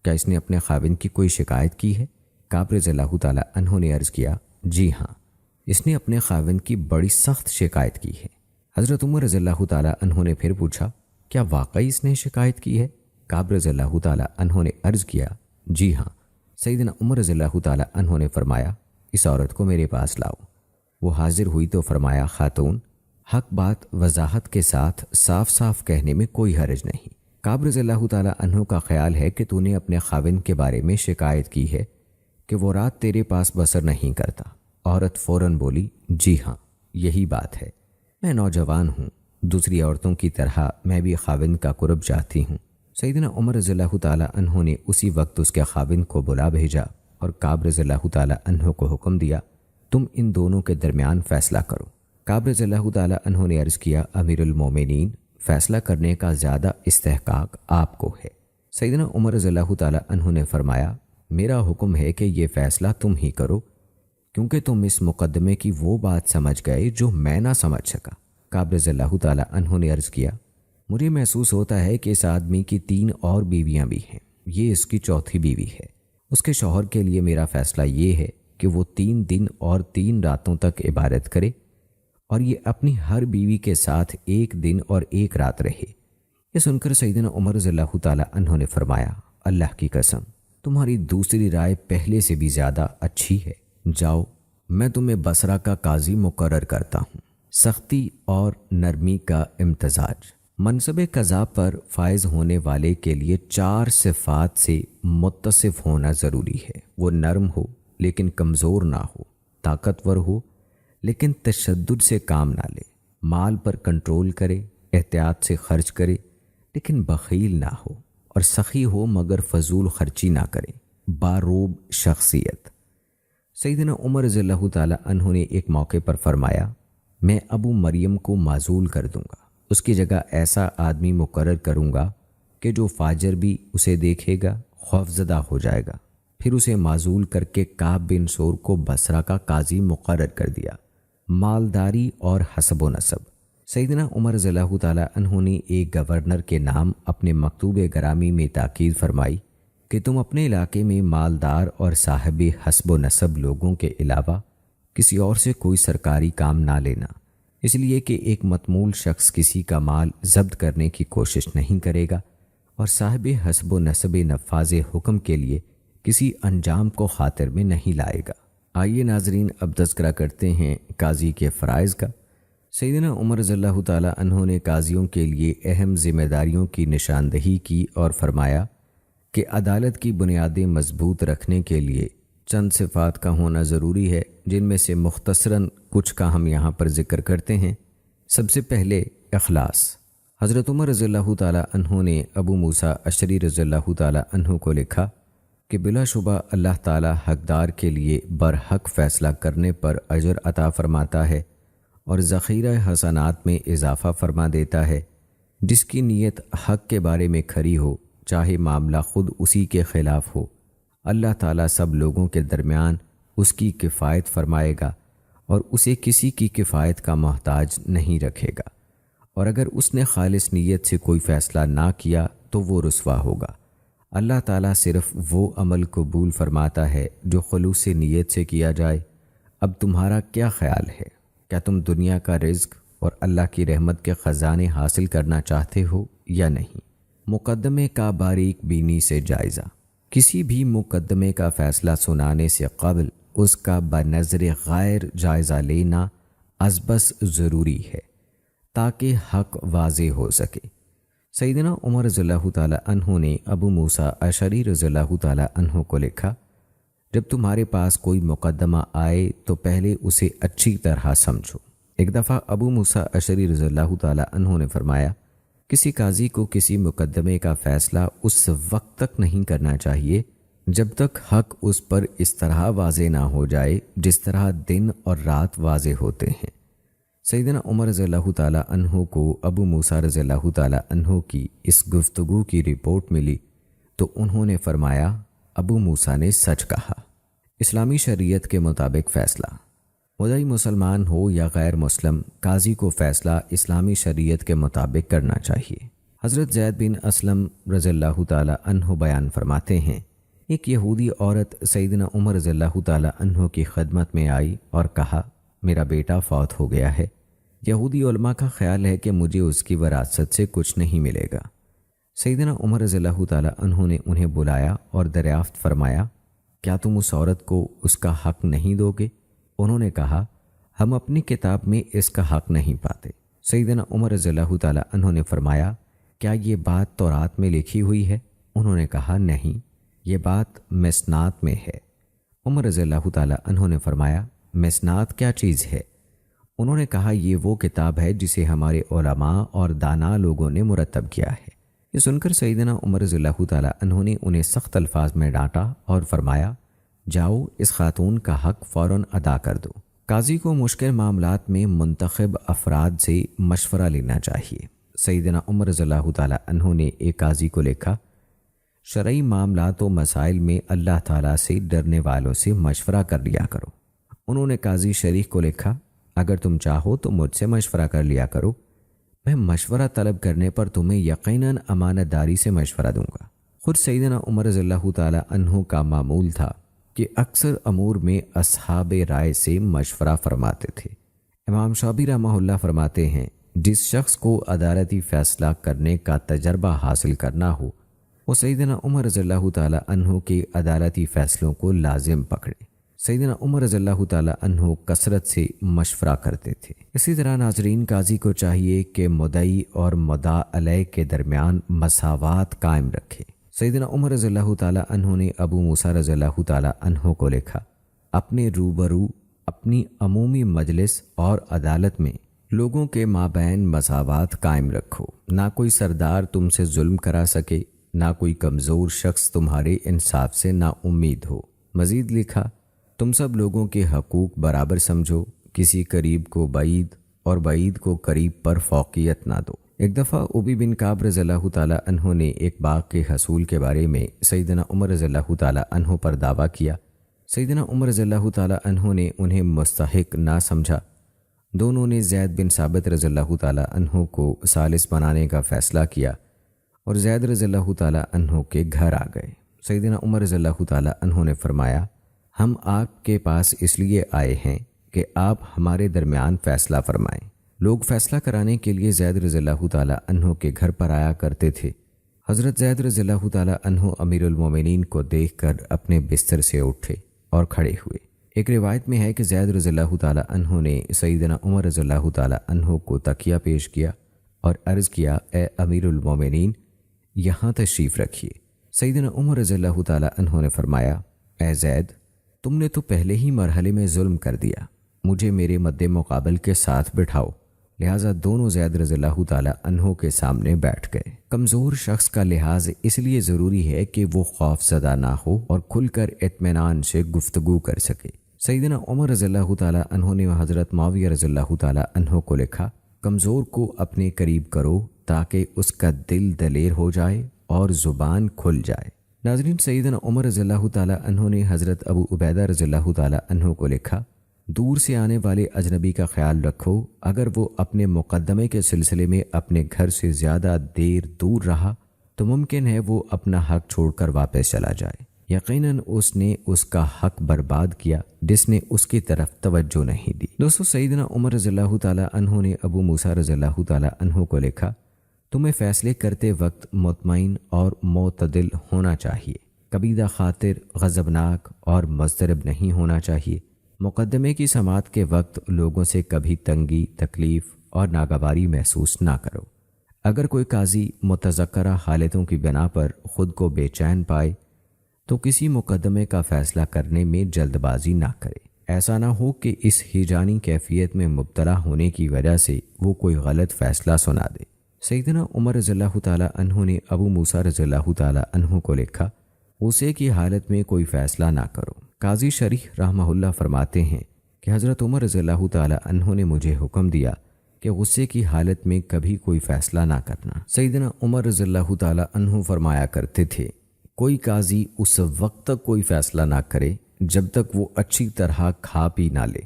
[SPEAKER 1] کیا اس نے اپنے خاوند کی کوئی شکایت کی ہے؟ کعب رضی اللہ تعالی عنہ نے عرض کیا، جی ہاں، اس نے اپنے خاوند کی بڑی سخت شکایت کی ہے۔ حضرت عمر رضی اللہ تعالی عنہ نے پھر پوچھا، کیا واقعی اس نے شکایت کی ہے؟ کعب رضی اللہ تعالی عنہ نے عرض کیا، جی ہاں۔ سیدنا عمر رضی اللہ تعالی عنہ نے فرمایا، اس عورت کو میرے پاس لاؤ۔ وہ حاضر ہوئی تو فرمایا، خاتون، حق بات وضاحت کے ساتھ صاف صاف کہنے میں کوئی حرج نہیں۔ کعب رضی اللہ تعالی عنہ کا خیال ہے کہ تو نے اپنے خاوند کے بارے میں شکایت کی ہے کہ وہ رات تیرے پاس بسر نہیں کرتا۔ عورت فوراً بولی، جی ہاں، یہی بات ہے، میں نوجوان ہوں، دوسری عورتوں کی طرح میں بھی خاوند کا قرب چاہتی ہوں۔ سیدنا عمر رضی اللہ تعالی عنہ نے اسی وقت اس کے خاوند کو بلا بھیجا اور کعب رضی اللہ تعالی عنہ کو حکم دیا، تم ان دونوں کے درمیان فیصلہ کرو۔ کعب رضی اللہ تعالی عنہ نے عرض کیا، امیر المومنین، فیصلہ کرنے کا زیادہ استحقاق آپ کو ہے۔ سیدنا عمر رضی اللہ تعالی عنہ نے فرمایا، میرا حکم ہے کہ یہ فیصلہ تم ہی کرو، کیونکہ تم اس مقدمے کی وہ بات سمجھ گئے جو میں نہ سمجھ سکا۔ کعب رضی اللہ تعالی عنہ نے عرض کیا، مجھے محسوس ہوتا ہے کہ اس آدمی کی 3 اور بیویاں بھی ہیں، یہ اس کی 4تھی بیوی ہے۔ اس کے شوہر کے لیے میرا فیصلہ یہ ہے کہ وہ 3 دن اور 3 راتوں تک عبادت کرے اور یہ اپنی ہر بیوی کے ساتھ 1 دن اور 1 رات رہے۔ یہ سن کر سیدنا عمر رضی اللہ تعالی عنہ نے فرمایا، اللہ کی قسم، تمہاری دوسری رائے پہلے سے بھی زیادہ اچھی ہے، جاؤ، میں تمہیں بصرہ کا قاضی مقرر کرتا ہوں۔ سختی اور نرمی کا امتزاج۔ منصب قضا پر فائز ہونے والے کے لیے 4 صفات سے متصف ہونا ضروری ہے۔ وہ نرم ہو لیکن کمزور نہ ہو، طاقتور ہو لیکن تشدد سے کام نہ لے، مال پر کنٹرول کرے، احتیاط سے خرچ کرے لیکن بخیل نہ ہو، اور سخی ہو مگر فضول خرچی نہ کرے۔ باروب شخصیت۔ سیدنا عمر رضی اللہ تعالی عنہ نے ایک موقع پر فرمایا، میں ابو مریم کو معزول کر دوں گا، اس کی جگہ ایسا آدمی مقرر کروں گا کہ جو فاجر بھی اسے دیکھے گا خوفزدہ ہو جائے گا۔ پھر اسے معزول کر کے کعب بن سور کو بصرہ کا قاضی مقرر کر دیا۔ مالداری اور حسب و نسب۔ سیدنا عمر رضی اللہ تعالی عنہ نے ایک گورنر کے نام اپنے مکتوب گرامی میں تاکید فرمائی کہ تم اپنے علاقے میں مالدار اور صاحب حسب و نسب لوگوں کے علاوہ کسی اور سے کوئی سرکاری کام نہ لینا، اس لیے کہ ایک متمول شخص کسی کا مال ضبط کرنے کی کوشش نہیں کرے گا اور صاحب حسب و نسب نفاذ حکم کے لیے کسی انجام کو خاطر میں نہیں لائے گا۔ آئیے ناظرین، اب تذکرہ کرتے ہیں قاضی کے فرائض کا۔ سیدنا عمر رضی اللہ تعالی عنہ نے قاضیوں کے لیے اہم ذمہ داریوں کی نشاندہی کی اور فرمایا کہ عدالت کی بنیادیں مضبوط رکھنے کے لیے چند صفات کا ہونا ضروری ہے، جن میں سے مختصراً کچھ کا ہم یہاں پر ذکر کرتے ہیں۔ سب سے پہلے اخلاص۔ حضرت عمر رضی اللہ تعالی عنہ نے ابو موسیٰ اشعری رضی اللہ تعالی عنہ کو لکھا کہ بلا شبہ اللہ تعالی حقدار کے لیے برحق فیصلہ کرنے پر اجر عطا فرماتا ہے اور ذخیرہ حسنات میں اضافہ فرما دیتا ہے۔ جس کی نیت حق کے بارے میں کھری ہو، چاہے معاملہ خود اسی کے خلاف ہو، اللہ تعالیٰ سب لوگوں کے درمیان اس کی کفایت فرمائے گا اور اسے کسی کی کفایت کا محتاج نہیں رکھے گا، اور اگر اس نے خالص نیت سے کوئی فیصلہ نہ کیا تو وہ رسوا ہوگا۔ اللہ تعالیٰ صرف وہ عمل قبول فرماتا ہے جو خلوص نیت سے کیا جائے۔ اب تمہارا کیا خیال ہے؟ کیا تم دنیا کا رزق اور اللہ کی رحمت کے خزانے حاصل کرنا چاہتے ہو یا نہیں؟ مقدمے کا باریک بینی سے جائزہ۔ کسی بھی مقدمے کا فیصلہ سنانے سے قبل اس کا بنظر غیر جائزہ لینا ازبس ضروری ہے تاکہ حق واضح ہو سکے۔ سیدنا عمر رضی اللہ تعالیٰ عنہ نے ابو موسیٰ اشعری رضی اللہ تعالیٰ عنہ کو لکھا، جب تمہارے پاس کوئی مقدمہ آئے تو پہلے اسے اچھی طرح سمجھو۔ ایک دفعہ ابو موسیٰ اشعری رضی اللہ تعالیٰ عنہ نے فرمایا، کسی قاضی کو کسی مقدمے کا فیصلہ اس وقت تک نہیں کرنا چاہیے جب تک حق اس پر اس طرح واضح نہ ہو جائے جس طرح دن اور رات واضح ہوتے ہیں۔ سیدنا عمر رضی اللہ تعالیٰ عنہ کو ابو موسیٰ رضی اللہ تعالیٰ عنہ کی اس گفتگو کی رپورٹ ملی تو انہوں نے فرمایا، ابو موسیٰ نے سچ کہا۔ اسلامی شریعت کے مطابق فیصلہ، مدعی مسلمان ہو یا غیر مسلم، قاضی کو فیصلہ اسلامی شریعت کے مطابق کرنا چاہیے۔ حضرت زید بن اسلم رضی اللہ تعالیٰ عنہ بیان فرماتے ہیں، ایک یہودی عورت سیدنا عمر رضی اللہ تعالیٰ عنہ کی خدمت میں آئی اور کہا، میرا بیٹا فوت ہو گیا ہے۔ یہودی علماء کا خیال ہے کہ مجھے اس کی وراثت سے کچھ نہیں ملے گا۔ سیدنا عمر رضی اللہ تعالیٰ عنہ نے انہیں بلایا اور دریافت فرمایا، کیا تم اس عورت کو اس کا حق نہیں دو گے؟ انہوں نے کہا، ہم اپنی کتاب میں اس کا حق نہیں پاتے۔ سیدنا عمر رضی اللہ تعالیٰ عنہ نے فرمایا، کیا یہ بات تورات میں لکھی ہوئی ہے؟ انہوں نے کہا، نہیں، یہ بات مسنات میں ہے۔ عمر رضی اللہ تعالیٰ عنہ نے فرمایا، مسنات کیا چیز ہے؟ انہوں نے کہا، یہ وہ کتاب ہے جسے ہمارے علماء اور دانا لوگوں نے مرتب کیا ہے۔ یہ سن کر سیدنا عمر رضی اللہ تعالیٰ عنہ نے انہیں سخت الفاظ میں ڈانٹا اور فرمایا، جاؤ اس خاتون کا حق فوراً ادا کر دو۔ قاضی کو مشکل معاملات میں منتخب افراد سے مشورہ لینا چاہیے۔ سیدنا عمر رضی اللہ تعالیٰ عنہ نے ایک قاضی کو لکھا، شرعی معاملات و مسائل میں اللہ تعالیٰ سے ڈرنے والوں سے مشورہ کر لیا کرو۔ انہوں نے قاضی شریف کو لکھا، اگر تم چاہو تو مجھ سے مشورہ کر لیا کرو، میں مشورہ طلب کرنے پر تمہیں یقیناً امانت داری سے مشورہ دوں گا۔ خود سیدنا عمر رضی اللہ تعالیٰ عنہ کا معمول تھا کہ اکثر امور میں اصحاب رائے سے مشورہ فرماتے تھے۔ امام شافعی رحمہ اللہ فرماتے ہیں، جس شخص کو عدالتی فیصلہ کرنے کا تجربہ حاصل کرنا ہو وہ سیدنا عمر رضی اللہ تعالیٰ عنہ کے عدالتی فیصلوں کو لازم پکڑے۔ سیدنا عمر رضی اللہ تعالیٰ عنہ کثرت سے مشورہ کرتے تھے۔ اسی طرح ناظرین، قاضی کو چاہیے کہ مدعی اور مدعا علیہ کے درمیان مساوات قائم رکھے۔ سیدنا عمر رضی اللہ تعالیٰ عنہ نے ابو موسیٰ رضی اللہ تعالیٰ عنہ کو لکھا، اپنے روبرو اپنی عمومی مجلس اور عدالت میں لوگوں کے مابین مساوات قائم رکھو۔ نہ کوئی سردار تم سے ظلم کرا سکے، نہ کوئی کمزور شخص تمہارے انصاف سے نا امید ہو۔ مزید لکھا، تم سب لوگوں کے حقوق برابر سمجھو، کسی قریب کو بعید اور بعید کو قریب پر فوقیت نہ دو۔ ایک دفعہ ابی بن کعب رضی اللہ تعالیٰ عنہ نے ایک باغ کے حصول کے بارے میں سیدنا عمر رضی اللہ تعالیٰ عنہ پر دعویٰ کیا۔ سیدنا عمر رضی اللہ تعالیٰ عنہ نے انہیں مستحق نہ سمجھا۔ دونوں نے زید بن ثابت رضی اللہ تعالیٰ عنہ کو ثالث بنانے کا فیصلہ کیا اور زید رضی اللہ تعالیٰ عنہ کے گھر آ گئے۔ سیدنا عمر رضی اللہ تعالیٰ عنہ نے فرمایا، ہم آپ کے پاس اس لیے آئے ہیں کہ آپ ہمارے درمیان فیصلہ فرمائیں۔ لوگ فیصلہ کرانے کے لیے زید رضی اللہ تعالیٰ عنہ کے گھر پر آیا کرتے تھے۔ حضرت زید رضی اللہ تعالیٰ عنہ امیر المومنین کو دیکھ کر اپنے بستر سے اٹھے اور کھڑے ہوئے۔ ایک روایت میں ہے کہ زید رضی اللہ تعالیٰ عنہ نے سیدنا عمر رضی اللہ تعالیٰ عنہ کو تکیہ پیش کیا اور عرض کیا، اے امیر المومنین، یہاں تشریف رکھیے۔ سیدنا عمر رضی اللہ تعالیٰ عنہ نے فرمایا، اے زید، تم نے تو پہلے ہی مرحلے میں ظلم کر دیا، مجھے میرے مد مقابل کے ساتھ بٹھاؤ۔ لہٰذا دونوں زید رضی اللہ تعالیٰ عنہ کے سامنے بیٹھ گئے۔ کمزور شخص کا لحاظ اس لیے ضروری ہے کہ وہ خوف زدہ نہ ہو اور کھل کر اطمینان سے گفتگو کر سکے۔ سیدنا عمر رضی اللہ تعالیٰ عنہ نے حضرت معاویہ رضی اللہ تعالیٰ عنہ کو لکھا، کمزور کو اپنے قریب کرو تاکہ اس کا دل دلیر ہو جائے اور زبان کھل جائے۔ ناظرین، سیدنا عمر رضی اللہ تعالیٰ عنہ نے حضرت ابو عبیدہ رضی اللہ تعالیٰ عنہ کو لکھا، دور سے آنے والے اجنبی کا خیال رکھو، اگر وہ اپنے مقدمے کے سلسلے میں اپنے گھر سے زیادہ دیر دور رہا تو ممکن ہے وہ اپنا حق چھوڑ کر واپس چلا جائے، یقیناً اس نے اس کا حق برباد کیا جس نے اس کی طرف توجہ نہیں دی۔ دوستو، سیدنا عمر رضی اللہ تعالیٰ عنہ نے ابو موسیٰ رضی اللہ تعالیٰ عنہ کو لکھا، تمہیں فیصلے کرتے وقت مطمئن اور معتدل ہونا چاہیے، کبیدہ خاطر، غضبناک اور مضطرب نہیں ہونا چاہیے۔ مقدمے کی سماعت کے وقت لوگوں سے کبھی تنگی، تکلیف اور ناگواری محسوس نہ کرو۔ اگر کوئی قاضی متذکرہ حالتوں کی بنا پر خود کو بے چین پائے تو کسی مقدمے کا فیصلہ کرنے میں جلد بازی نہ کرے۔ ایسا نہ ہو کہ اس ہیجانی کیفیت میں مبتلا ہونے کی وجہ سے وہ کوئی غلط فیصلہ سنا دے۔ سیدنا عمر رضی اللہ تعالیٰ عنہ نے ابو موسیٰ رضی اللہ تعالیٰ عنہ کو لکھا، غصے کی حالت میں کوئی فیصلہ نہ کرو۔ قاضی شریح رحمہ اللہ فرماتے ہیں کہ حضرت عمر رضی اللہ تعالیٰ عنہ نے مجھے حکم دیا کہ غصے کی حالت میں کبھی کوئی فیصلہ نہ کرنا۔ سیدنا عمر رضی اللہ تعالیٰ عنہ فرمایا کرتے تھے، کوئی قاضی اس وقت تک کوئی فیصلہ نہ کرے جب تک وہ اچھی طرح کھا پی نہ لے۔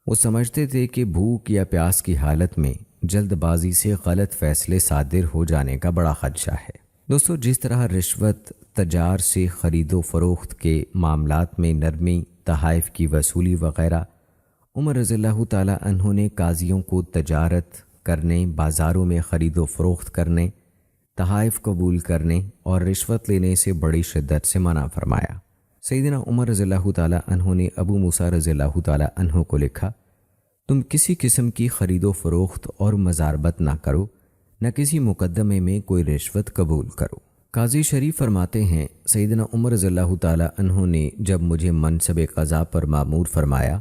[SPEAKER 1] وہ سمجھتے تھے کہ بھوک یا پیاس کی حالت میں جلد بازی سے غلط فیصلے صادر ہو جانے کا بڑا خدشہ ہے۔ دوستو، جس طرح رشوت، تجار سے خرید و فروخت کے معاملات میں نرمی، تحائف کی وصولی وغیرہ، عمر رضی اللہ تعالیٰ عنہ نے قاضیوں کو تجارت کرنے، بازاروں میں خرید و فروخت کرنے، تحائف قبول کرنے اور رشوت لینے سے بڑی شدت سے منع فرمایا۔ سیدنا عمر رضی اللہ تعالیٰ عنہ نے ابو موسیٰ رضی اللہ تعالیٰ عنہ کو لکھا، تم کسی قسم کی خرید و فروخت اور مزاربت نہ کرو، نہ کسی مقدمے میں کوئی رشوت قبول کرو۔ قاضی شریف فرماتے ہیں، سیدنا عمر رضی اللہ تعالیٰ عنہ نے جب مجھے منصب قضا پر مامور فرمایا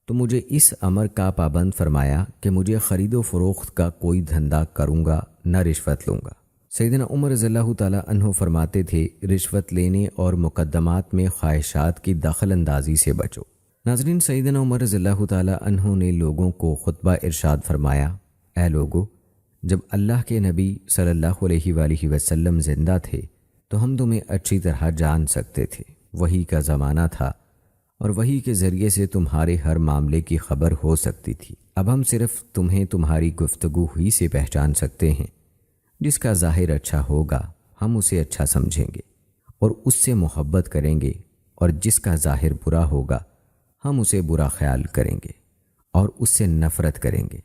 [SPEAKER 1] تو مجھے اس امر کا پابند فرمایا کہ مجھے خرید و فروخت کا کوئی دھندا کروں گا، نہ رشوت لوں گا۔ سیدنا عمر رضی اللہ تعالیٰ عنہ فرماتے تھے، رشوت لینے اور مقدمات میں خواہشات کی دخل اندازی سے بچو۔ ناظرین، سیدنا عمر رضی اللہ تعالیٰ عنہ نے لوگوں کو خطبہ ارشاد فرمایا، اے لوگو، جب اللہ کے نبی صلی اللہ علیہ وآلہ وسلم زندہ تھے تو ہم تمہیں اچھی طرح جان سکتے تھے، وحی کا زمانہ تھا اور وحی کے ذریعے سے تمہارے ہر معاملے کی خبر ہو سکتی تھی۔ اب ہم صرف تمہیں تمہاری گفتگو ہی سے پہچان سکتے ہیں، جس کا ظاہر اچھا ہوگا ہم اسے اچھا سمجھیں گے اور اس سے محبت کریں گے، اور جس کا ظاہر برا ہوگا ہم اسے برا خیال کریں گے اور اس سے نفرت کریں گے۔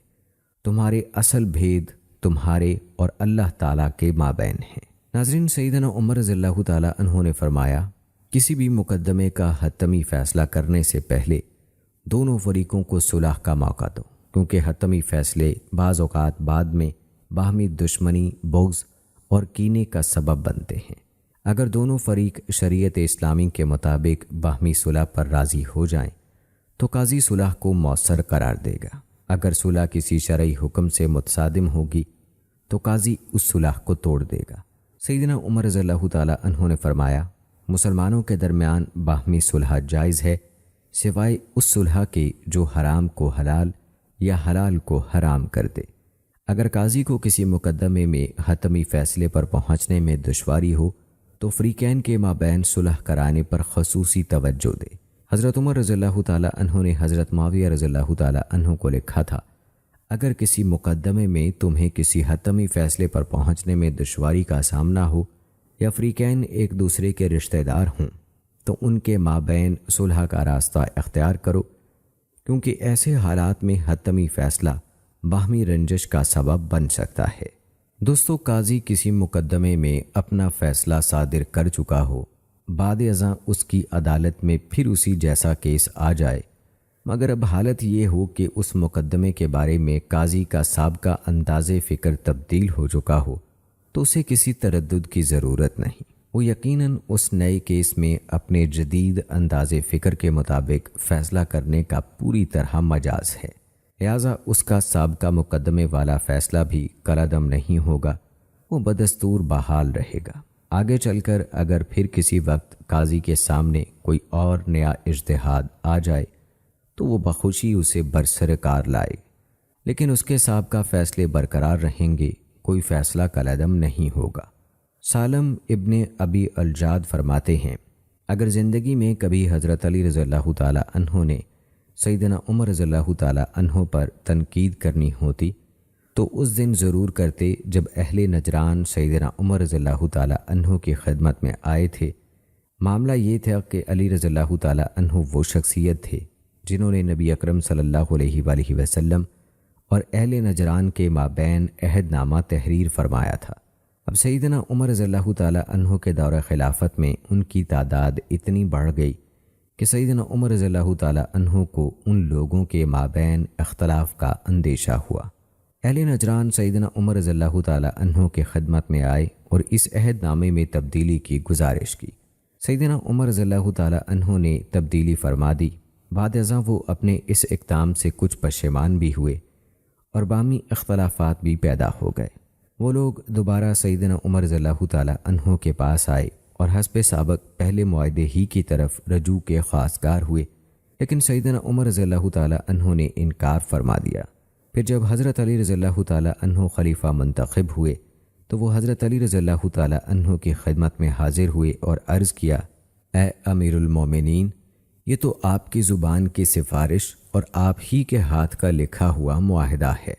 [SPEAKER 1] تمہارے اصل بھید تمہارے اور اللہ تعالیٰ کے مابین ہیں۔ ناظرین، سیدنا عمر رضی اللہ تعالیٰ عنہ نے فرمایا، کسی بھی مقدمے کا حتمی فیصلہ کرنے سے پہلے دونوں فریقوں کو صلح کا موقع دو، کیونکہ حتمی فیصلے بعض اوقات بعد میں باہمی دشمنی، بغض اور کینے کا سبب بنتے ہیں۔ اگر دونوں فریق شریعت اسلامی کے مطابق باہمی صلح پر راضی ہو جائیں تو قاضی صلح کو مؤثر قرار دے گا۔ اگر صلح کسی شرعی حکم سے متصادم ہوگی تو قاضی اس صلح کو توڑ دے گا۔ سیدنا عمر رضی اللہ تعالیٰ عنہ نے فرمایا، مسلمانوں کے درمیان باہمی صلح جائز ہے سوائے اس صلح کے جو حرام کو حلال یا حلال کو حرام کر دے۔ اگر قاضی کو کسی مقدمے میں حتمی فیصلے پر پہنچنے میں دشواری ہو تو فریقین کے مابین صلح کرانے پر خصوصی توجہ دے۔ حضرت عمر رضی اللہ تعالیٰ عنہ نے حضرت معاویہ رضی اللہ تعالیٰ عنہ کو لکھا تھا، اگر کسی مقدمے میں تمہیں کسی حتمی فیصلے پر پہنچنے میں دشواری کا سامنا ہو یا فریقین ایک دوسرے کے رشتہ دار ہوں تو ان کے مابین صلح کا راستہ اختیار کرو، کیونکہ ایسے حالات میں حتمی فیصلہ باہمی رنجش کا سبب بن سکتا ہے۔ دوستو، قاضی کسی مقدمے میں اپنا فیصلہ صادر کر چکا ہو، بعد ازاں اس کی عدالت میں پھر اسی جیسا کیس آ جائے، مگر اب حالت یہ ہو کہ اس مقدمے کے بارے میں قاضی کا سابقہ انداز فکر تبدیل ہو چکا ہو تو اسے کسی تردد کی ضرورت نہیں۔ وہ یقیناً اس نئے کیس میں اپنے جدید انداز فکر کے مطابق فیصلہ کرنے کا پوری طرح مجاز ہے، لہٰذا اس کا سابقہ مقدمے والا فیصلہ بھی کالعدم نہیں ہوگا، وہ بدستور بحال رہے گا۔ آگے چل کر اگر پھر کسی وقت قاضی کے سامنے کوئی اور نیا اجتہاد آ جائے تو وہ بخوشی اسے برسر کار لائے، لیکن اس کے سابقہ فیصلے برقرار رہیں گے، کوئی فیصلہ کالعدم نہیں ہوگا۔ سالم ابن ابی الجاد فرماتے ہیں، اگر زندگی میں کبھی حضرت علی رضی اللہ تعالیٰ عنہ نے سیدنا عمر رضی اللہ تعالیٰ عنہ پر تنقید کرنی ہوتی تو اس دن ضرور کرتے جب اہل نجران سیدنا عمر رضی اللہ تعالیٰ عنہ کی خدمت میں آئے تھے۔ معاملہ یہ تھا کہ علی رضی اللہ تعالیٰ عنہ وہ شخصیت تھے جنہوں نے نبی اکرم صلی اللہ علیہ وآلہ وسلم اور اہل نجران کے مابین عہد نامہ تحریر فرمایا تھا۔ اب سیدنا عمر رضی اللہ تعالیٰ عنہ کے دور خلافت میں ان کی تعداد اتنی بڑھ گئی کہ سیدنا عمر رضی اللہ تعالیٰ عنہ کو ان لوگوں کے مابین اختلاف کا اندیشہ ہوا۔ اہل نجران سیدنا عمر رضی اللہ تعالیٰ عنہ کے خدمت میں آئے اور اس عہد نامے میں تبدیلی کی گزارش کی۔ سیدنا عمر رضی اللہ تعالیٰ عنہ نے تبدیلی فرما دی۔ بعد ازاں وہ اپنے اس اقدام سے کچھ پشیمان بھی ہوئے اور باہمی اختلافات بھی پیدا ہو گئے۔ وہ لوگ دوبارہ سیدنا عمر رضی اللہ تعالیٰ عنہ کے پاس آئے اور حسب سابق پہلے معاہدے ہی کی طرف رجوع کے خواستگار ہوئے، لیکن سیدنا عمر رضی اللہ تعالیٰ عنہ نے انکار فرما دیا۔ پھر جب حضرت علی رضی اللہ تعالیٰ عنہ خلیفہ منتخب ہوئے تو وہ حضرت علی رضی اللہ تعالیٰ عنہ کی خدمت میں حاضر ہوئے اور عرض کیا، اے امیر المومنین، یہ تو آپ کی زبان کی سفارش اور آپ ہی کے ہاتھ کا لکھا ہوا معاہدہ ہے۔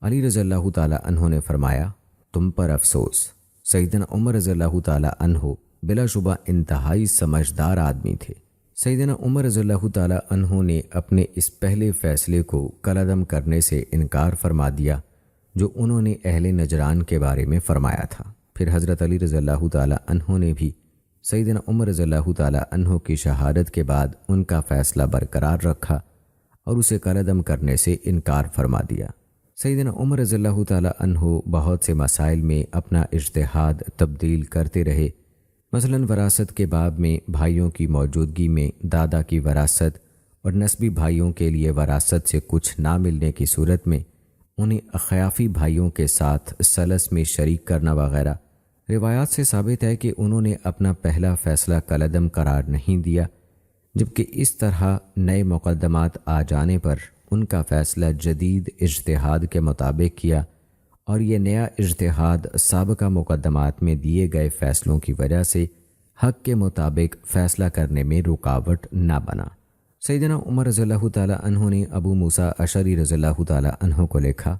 [SPEAKER 1] علی رضی اللہ تعالیٰ عنہ نے فرمایا، تم پر افسوس۔ سیدنا عمر رضی اللہ تعالیٰ عنہ بلا شبہ انتہائی سمجھدار آدمی تھے۔ سیدنا عمر رضی اللہ تعالیٰ عنہ نے اپنے اس پہلے فیصلے کو کالعدم کرنے سے انکار فرما دیا جو انہوں نے اہل نجران کے بارے میں فرمایا تھا۔ پھر حضرت علی رضی اللہ تعالیٰ عنہ نے بھی سیدنا عمر رضی اللہ تعالیٰ عنہ کی شہادت کے بعد ان کا فیصلہ برقرار رکھا اور اسے کالعدم کرنے سے انکار فرما دیا۔ سیدنا عمر رضی اللہ تعالیٰ عنہ بہت سے مسائل میں اپنا اجتہاد تبدیل کرتے رہے۔ مثلاً وراثت کے باب میں بھائیوں کی موجودگی میں دادا کی وراثت اور نسبی بھائیوں کے لیے وراثت سے کچھ نہ ملنے کی صورت میں انہیں اخیافی بھائیوں کے ساتھ ثلث میں شریک کرنا وغیرہ۔ روایات سے ثابت ہے کہ انہوں نے اپنا پہلا فیصلہ کالعدم قرار نہیں دیا، جبکہ اس طرح نئے مقدمات آ جانے پر ان کا فیصلہ جدید اجتہاد کے مطابق کیا، اور یہ نیا اجتہاد سابقہ مقدمات میں دیے گئے فیصلوں کی وجہ سے حق کے مطابق فیصلہ کرنے میں رکاوٹ نہ بنا۔ سیدنا عمر رضی اللہ تعالیٰ عنہ نے ابو موسیٰ اشعری رضی اللہ تعالیٰ عنہ کو لکھا،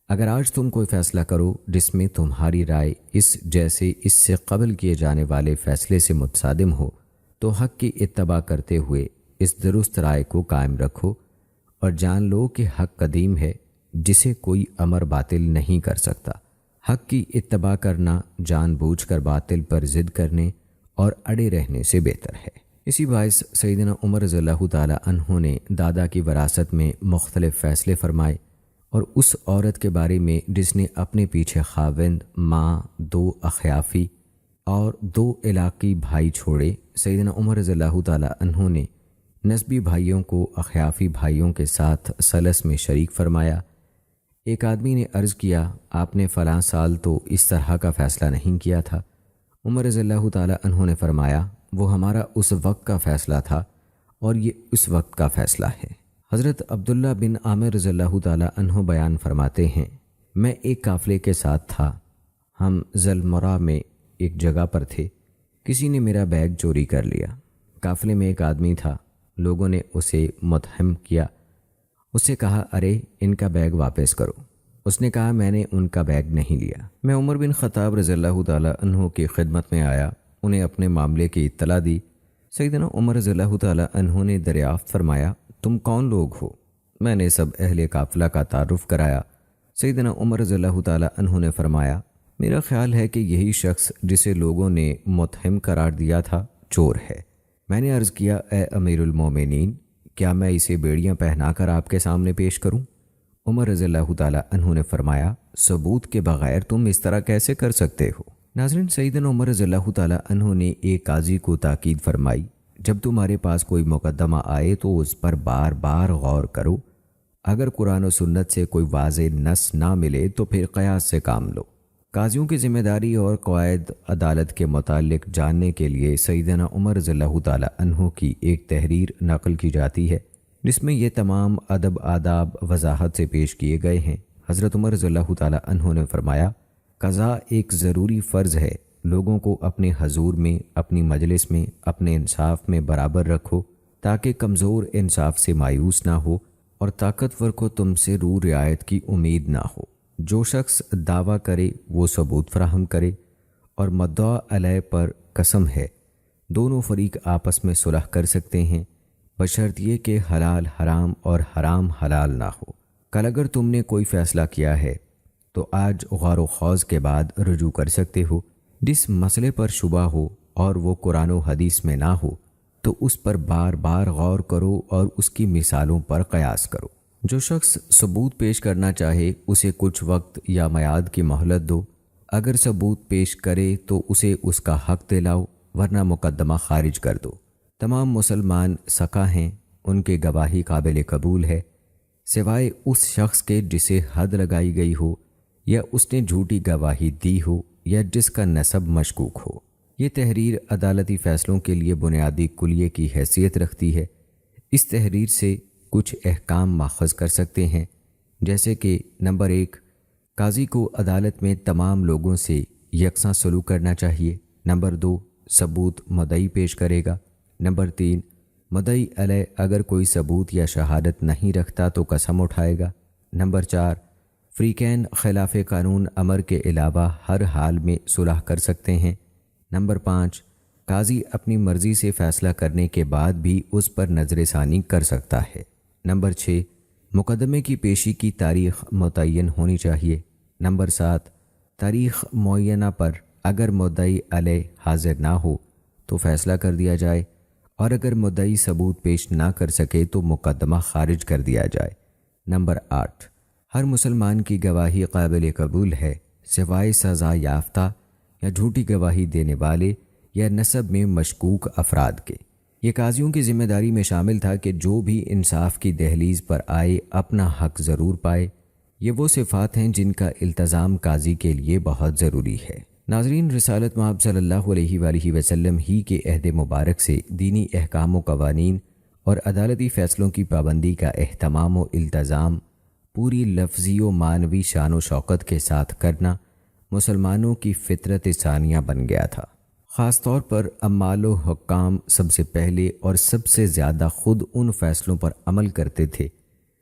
[SPEAKER 1] اگر آج تم کوئی فیصلہ کرو جس میں تمہاری رائے اس جیسے اس سے قبل کیے جانے والے فیصلے سے متصادم ہو تو حق کی اتباع کرتے ہوئے اس درست رائے کو قائم رکھو اور جان لو کہ حق قدیم ہے جسے کوئی امر باطل نہیں کر سکتا۔ حق کی اتباع کرنا جان بوجھ کر باطل پر ضد کرنے اور اڑے رہنے سے بہتر ہے۔ اسی باعث سیدنا عمر رضی اللہ تعالیٰ عنہ نے دادا کی وراثت میں مختلف فیصلے فرمائے، اور اس عورت کے بارے میں جس نے اپنے پیچھے خاوند، ماں، 2 اخیافی اور 2 علاقی بھائی چھوڑے، سیدنا عمر رضی اللہ تعالیٰ عنہ نے نسبی بھائیوں کو اخیافی بھائیوں کے ساتھ ثلث میں شریک فرمایا۔ ایک آدمی نے عرض کیا، آپ نے فلاں سال تو اس طرح کا فیصلہ نہیں کیا تھا۔ عمر رضی اللہ تعالیٰ عنہ نے فرمایا، وہ ہمارا اس وقت کا فیصلہ تھا اور یہ اس وقت کا فیصلہ ہے۔ حضرت عبداللہ بن عامر رضی اللہ تعالیٰ عنہ بیان فرماتے ہیں، میں ایک قافلے کے ساتھ تھا، ہم ذلمرہ میں ایک جگہ پر تھے، کسی نے میرا بیگ چوری کر لیا۔ قافلے میں ایک آدمی تھا، لوگوں نے اسے متہم کیا، اس سے کہا، ارے ان کا بیگ واپس کرو۔ اس نے کہا، میں نے ان کا بیگ نہیں لیا۔ میں عمر بن خطاب رضی اللہ تعالیٰ عنہ کی خدمت میں آیا، انہیں اپنے معاملے کی اطلاع دی۔ سیدنا عمر رضی اللہ تعالیٰ عنہ نے دریافت فرمایا، تم کون لوگ ہو؟ میں نے سب اہل قافلہ کا تعارف کرایا۔ سیدنا عمر رضی اللہ تعالیٰ عنہ نے فرمایا، میرا خیال ہے کہ یہی شخص جسے لوگوں نے متہم قرار دیا تھا چور ہے۔ میں نے عرض کیا، اے امیر المومنین، کیا میں اسے بیڑیاں پہنا کر آپ کے سامنے پیش کروں؟ عمر رضی اللہ تعالیٰ عنہ نے فرمایا، ثبوت کے بغیر تم اس طرح کیسے کر سکتے ہو؟ ناظرین، سیدنا عمر رضی اللہ تعالیٰ عنہ نے ایک قاضی کو تاکید فرمائی، جب تمہارے پاس کوئی مقدمہ آئے تو اس پر بار بار غور کرو، اگر قرآن و سنت سے کوئی واضح نص نہ ملے تو پھر قیاس سے کام لو۔ قاضیوں کی ذمہ داری اور قواعد عدالت کے متعلق جاننے کے لیے سیدنا عمر رضی اللہ تعالیٰ عنہ کی ایک تحریر نقل کی جاتی ہے۔ جس میں یہ تمام ادب آداب وضاحت سے پیش کیے گئے ہیں۔ حضرت عمر رضی اللہ تعالیٰ عنہ نے فرمایا، قضاء ایک ضروری فرض ہے، لوگوں کو اپنے حضور میں، اپنی مجلس میں، اپنے انصاف میں برابر رکھو تاکہ کمزور انصاف سے مایوس نہ ہو اور طاقتور کو تم سے رو رعایت کی امید نہ ہو۔ جو شخص دعویٰ کرے وہ ثبوت فراہم کرے، اور مدعا علیہ پر قسم ہے، دونوں فریق آپس میں صلح کر سکتے ہیں بشرط یہ کہ حلال حرام اور حرام حلال نہ ہو۔ کل اگر تم نے کوئی فیصلہ کیا ہے تو آج غور و خوض کے بعد رجوع کر سکتے ہو۔ جس مسئلے پر شبہ ہو اور وہ قرآن و حدیث میں نہ ہو تو اس پر بار بار غور کرو اور اس کی مثالوں پر قیاس کرو۔ جو شخص ثبوت پیش کرنا چاہے اسے کچھ وقت یا میعاد کی مہلت دو، اگر ثبوت پیش کرے تو اسے اس کا حق دلاؤ ورنہ مقدمہ خارج کر دو۔ تمام مسلمان سکا ہیں، ان کے گواہی قابل قبول ہے، سوائے اس شخص کے جسے حد لگائی گئی ہو یا اس نے جھوٹی گواہی دی ہو یا جس کا نسب مشکوک ہو۔ یہ تحریر عدالتی فیصلوں کے لیے بنیادی کلیے کی حیثیت رکھتی ہے۔ اس تحریر سے کچھ احکام ماخذ کر سکتے ہیں، جیسے کہ نمبر 1، قاضی کو عدالت میں تمام لوگوں سے یکساں سلوک کرنا چاہیے۔ نمبر 2، ثبوت مدعی پیش کرے گا۔ نمبر 3، مدعی علیہ اگر کوئی ثبوت یا شہادت نہیں رکھتا تو قسم اٹھائے گا۔ نمبر 4، فریقین خلاف قانون امر کے علاوہ ہر حال میں صلح کر سکتے ہیں۔ نمبر 5، قاضی اپنی مرضی سے فیصلہ کرنے کے بعد بھی اس پر نظر ثانی کر سکتا ہے۔ نمبر 6، مقدمے کی پیشی کی تاریخ متعین ہونی چاہیے۔ نمبر 7، تاریخ معینہ پر اگر مدعی علیہ حاضر نہ ہو تو فیصلہ کر دیا جائے، اور اگر مدعی ثبوت پیش نہ کر سکے تو مقدمہ خارج کر دیا جائے۔ نمبر 8، ہر مسلمان کی گواہی قابل قبول ہے سوائے سزا یافتہ یا جھوٹی گواہی دینے والے یا نسب میں مشکوک افراد کے۔ یہ قاضیوں کی ذمہ داری میں شامل تھا کہ جو بھی انصاف کی دہلیز پر آئے اپنا حق ضرور پائے۔ یہ وہ صفات ہیں جن کا التزام قاضی کے لیے بہت ضروری ہے۔ ناظرین، رسالت مآب صلی اللہ علیہ وآلہ وسلم ہی کے عہد مبارک سے دینی احکام و قوانین اور عدالتی فیصلوں کی پابندی کا اہتمام و التزام پوری لفظی و معنوی شان و شوکت کے ساتھ کرنا مسلمانوں کی فطرت ثانیہ بن گیا تھا۔ خاص طور پر عمال و حکام سب سے پہلے اور سب سے زیادہ خود ان فیصلوں پر عمل کرتے تھے۔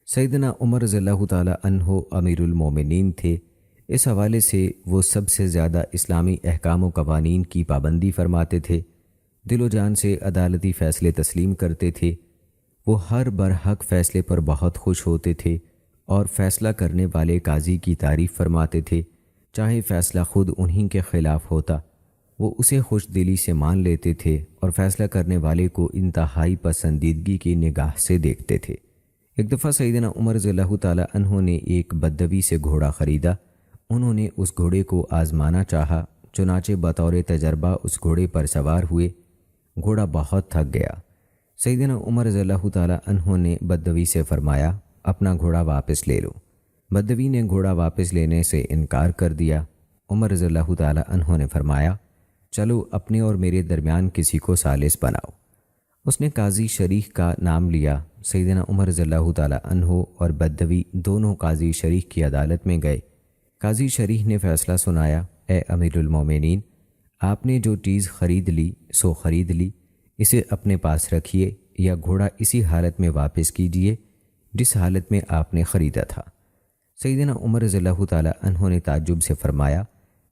[SPEAKER 1] سیدنا عمر رضی اللہ تعالیٰ عنہ امیر المومنین تھے، اس حوالے سے وہ سب سے زیادہ اسلامی احکام و قوانین کی پابندی فرماتے تھے، دل و جان سے عدالتی فیصلے تسلیم کرتے تھے۔ وہ ہر برحق فیصلے پر بہت خوش ہوتے تھے اور فیصلہ کرنے والے قاضی کی تعریف فرماتے تھے، چاہے فیصلہ خود انہی کے خلاف ہوتا، وہ اسے خوش دلی سے مان لیتے تھے اور فیصلہ کرنے والے کو انتہائی پسندیدگی کی نگاہ سے دیکھتے تھے۔ ایک دفعہ سیدنا عمر رضی اللہ تعالیٰ عنہ نے ایک بدوی سے گھوڑا خریدا۔ انہوں نے اس گھوڑے کو آزمانا چاہا، چنانچہ بطور تجربہ اس گھوڑے پر سوار ہوئے۔ گھوڑا بہت تھک گیا۔ سیدنا عمر رضی اللہ تعالیٰ عنہ نے بدوی سے فرمایا، اپنا گھوڑا واپس لے لو۔ بدوی نے گھوڑا واپس لینے سے انکار کر دیا۔ عمر رضی اللہ تعالیٰ عنہ نے فرمایا، چلو اپنے اور میرے درمیان کسی کو ثالث بناؤ۔ اس نے قاضی شریح کا نام لیا۔ سیدنا عمر رضی اللہ تعالیٰ عنہ اور بدوی دونوں قاضی شریح کی عدالت میں گئے۔ قاضی شریح نے فیصلہ سنایا، اے امیر المومنین، آپ نے جو چیز خرید لی سو خرید لی، اسے اپنے پاس رکھیے یا گھوڑا اسی حالت میں واپس کیجیے جس حالت میں آپ نے خریدا تھا۔ سیدنا عمر رضی اللہ تعالیٰ عنہ نے تعجب سے فرمایا،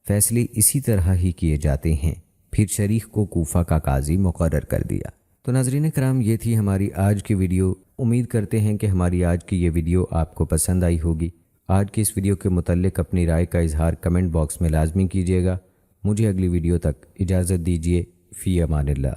[SPEAKER 1] فیصلے اسی طرح ہی کیے جاتے ہیں۔ پھر شریح کو کوفہ کا قاضی مقرر کر دیا۔ تو ناظرین کرام، یہ تھی ہماری آج کی ویڈیو۔ امید کرتے ہیں کہ ہماری آج کی یہ ویڈیو آپ کو پسند آئی ہوگی۔ آج کی اس ویڈیو کے متعلق اپنی رائے کا اظہار کمنٹ باکس میں لازمی کیجیے گا۔ مجھے اگلی ویڈیو تک اجازت دیجیے۔ فی امان اللہ۔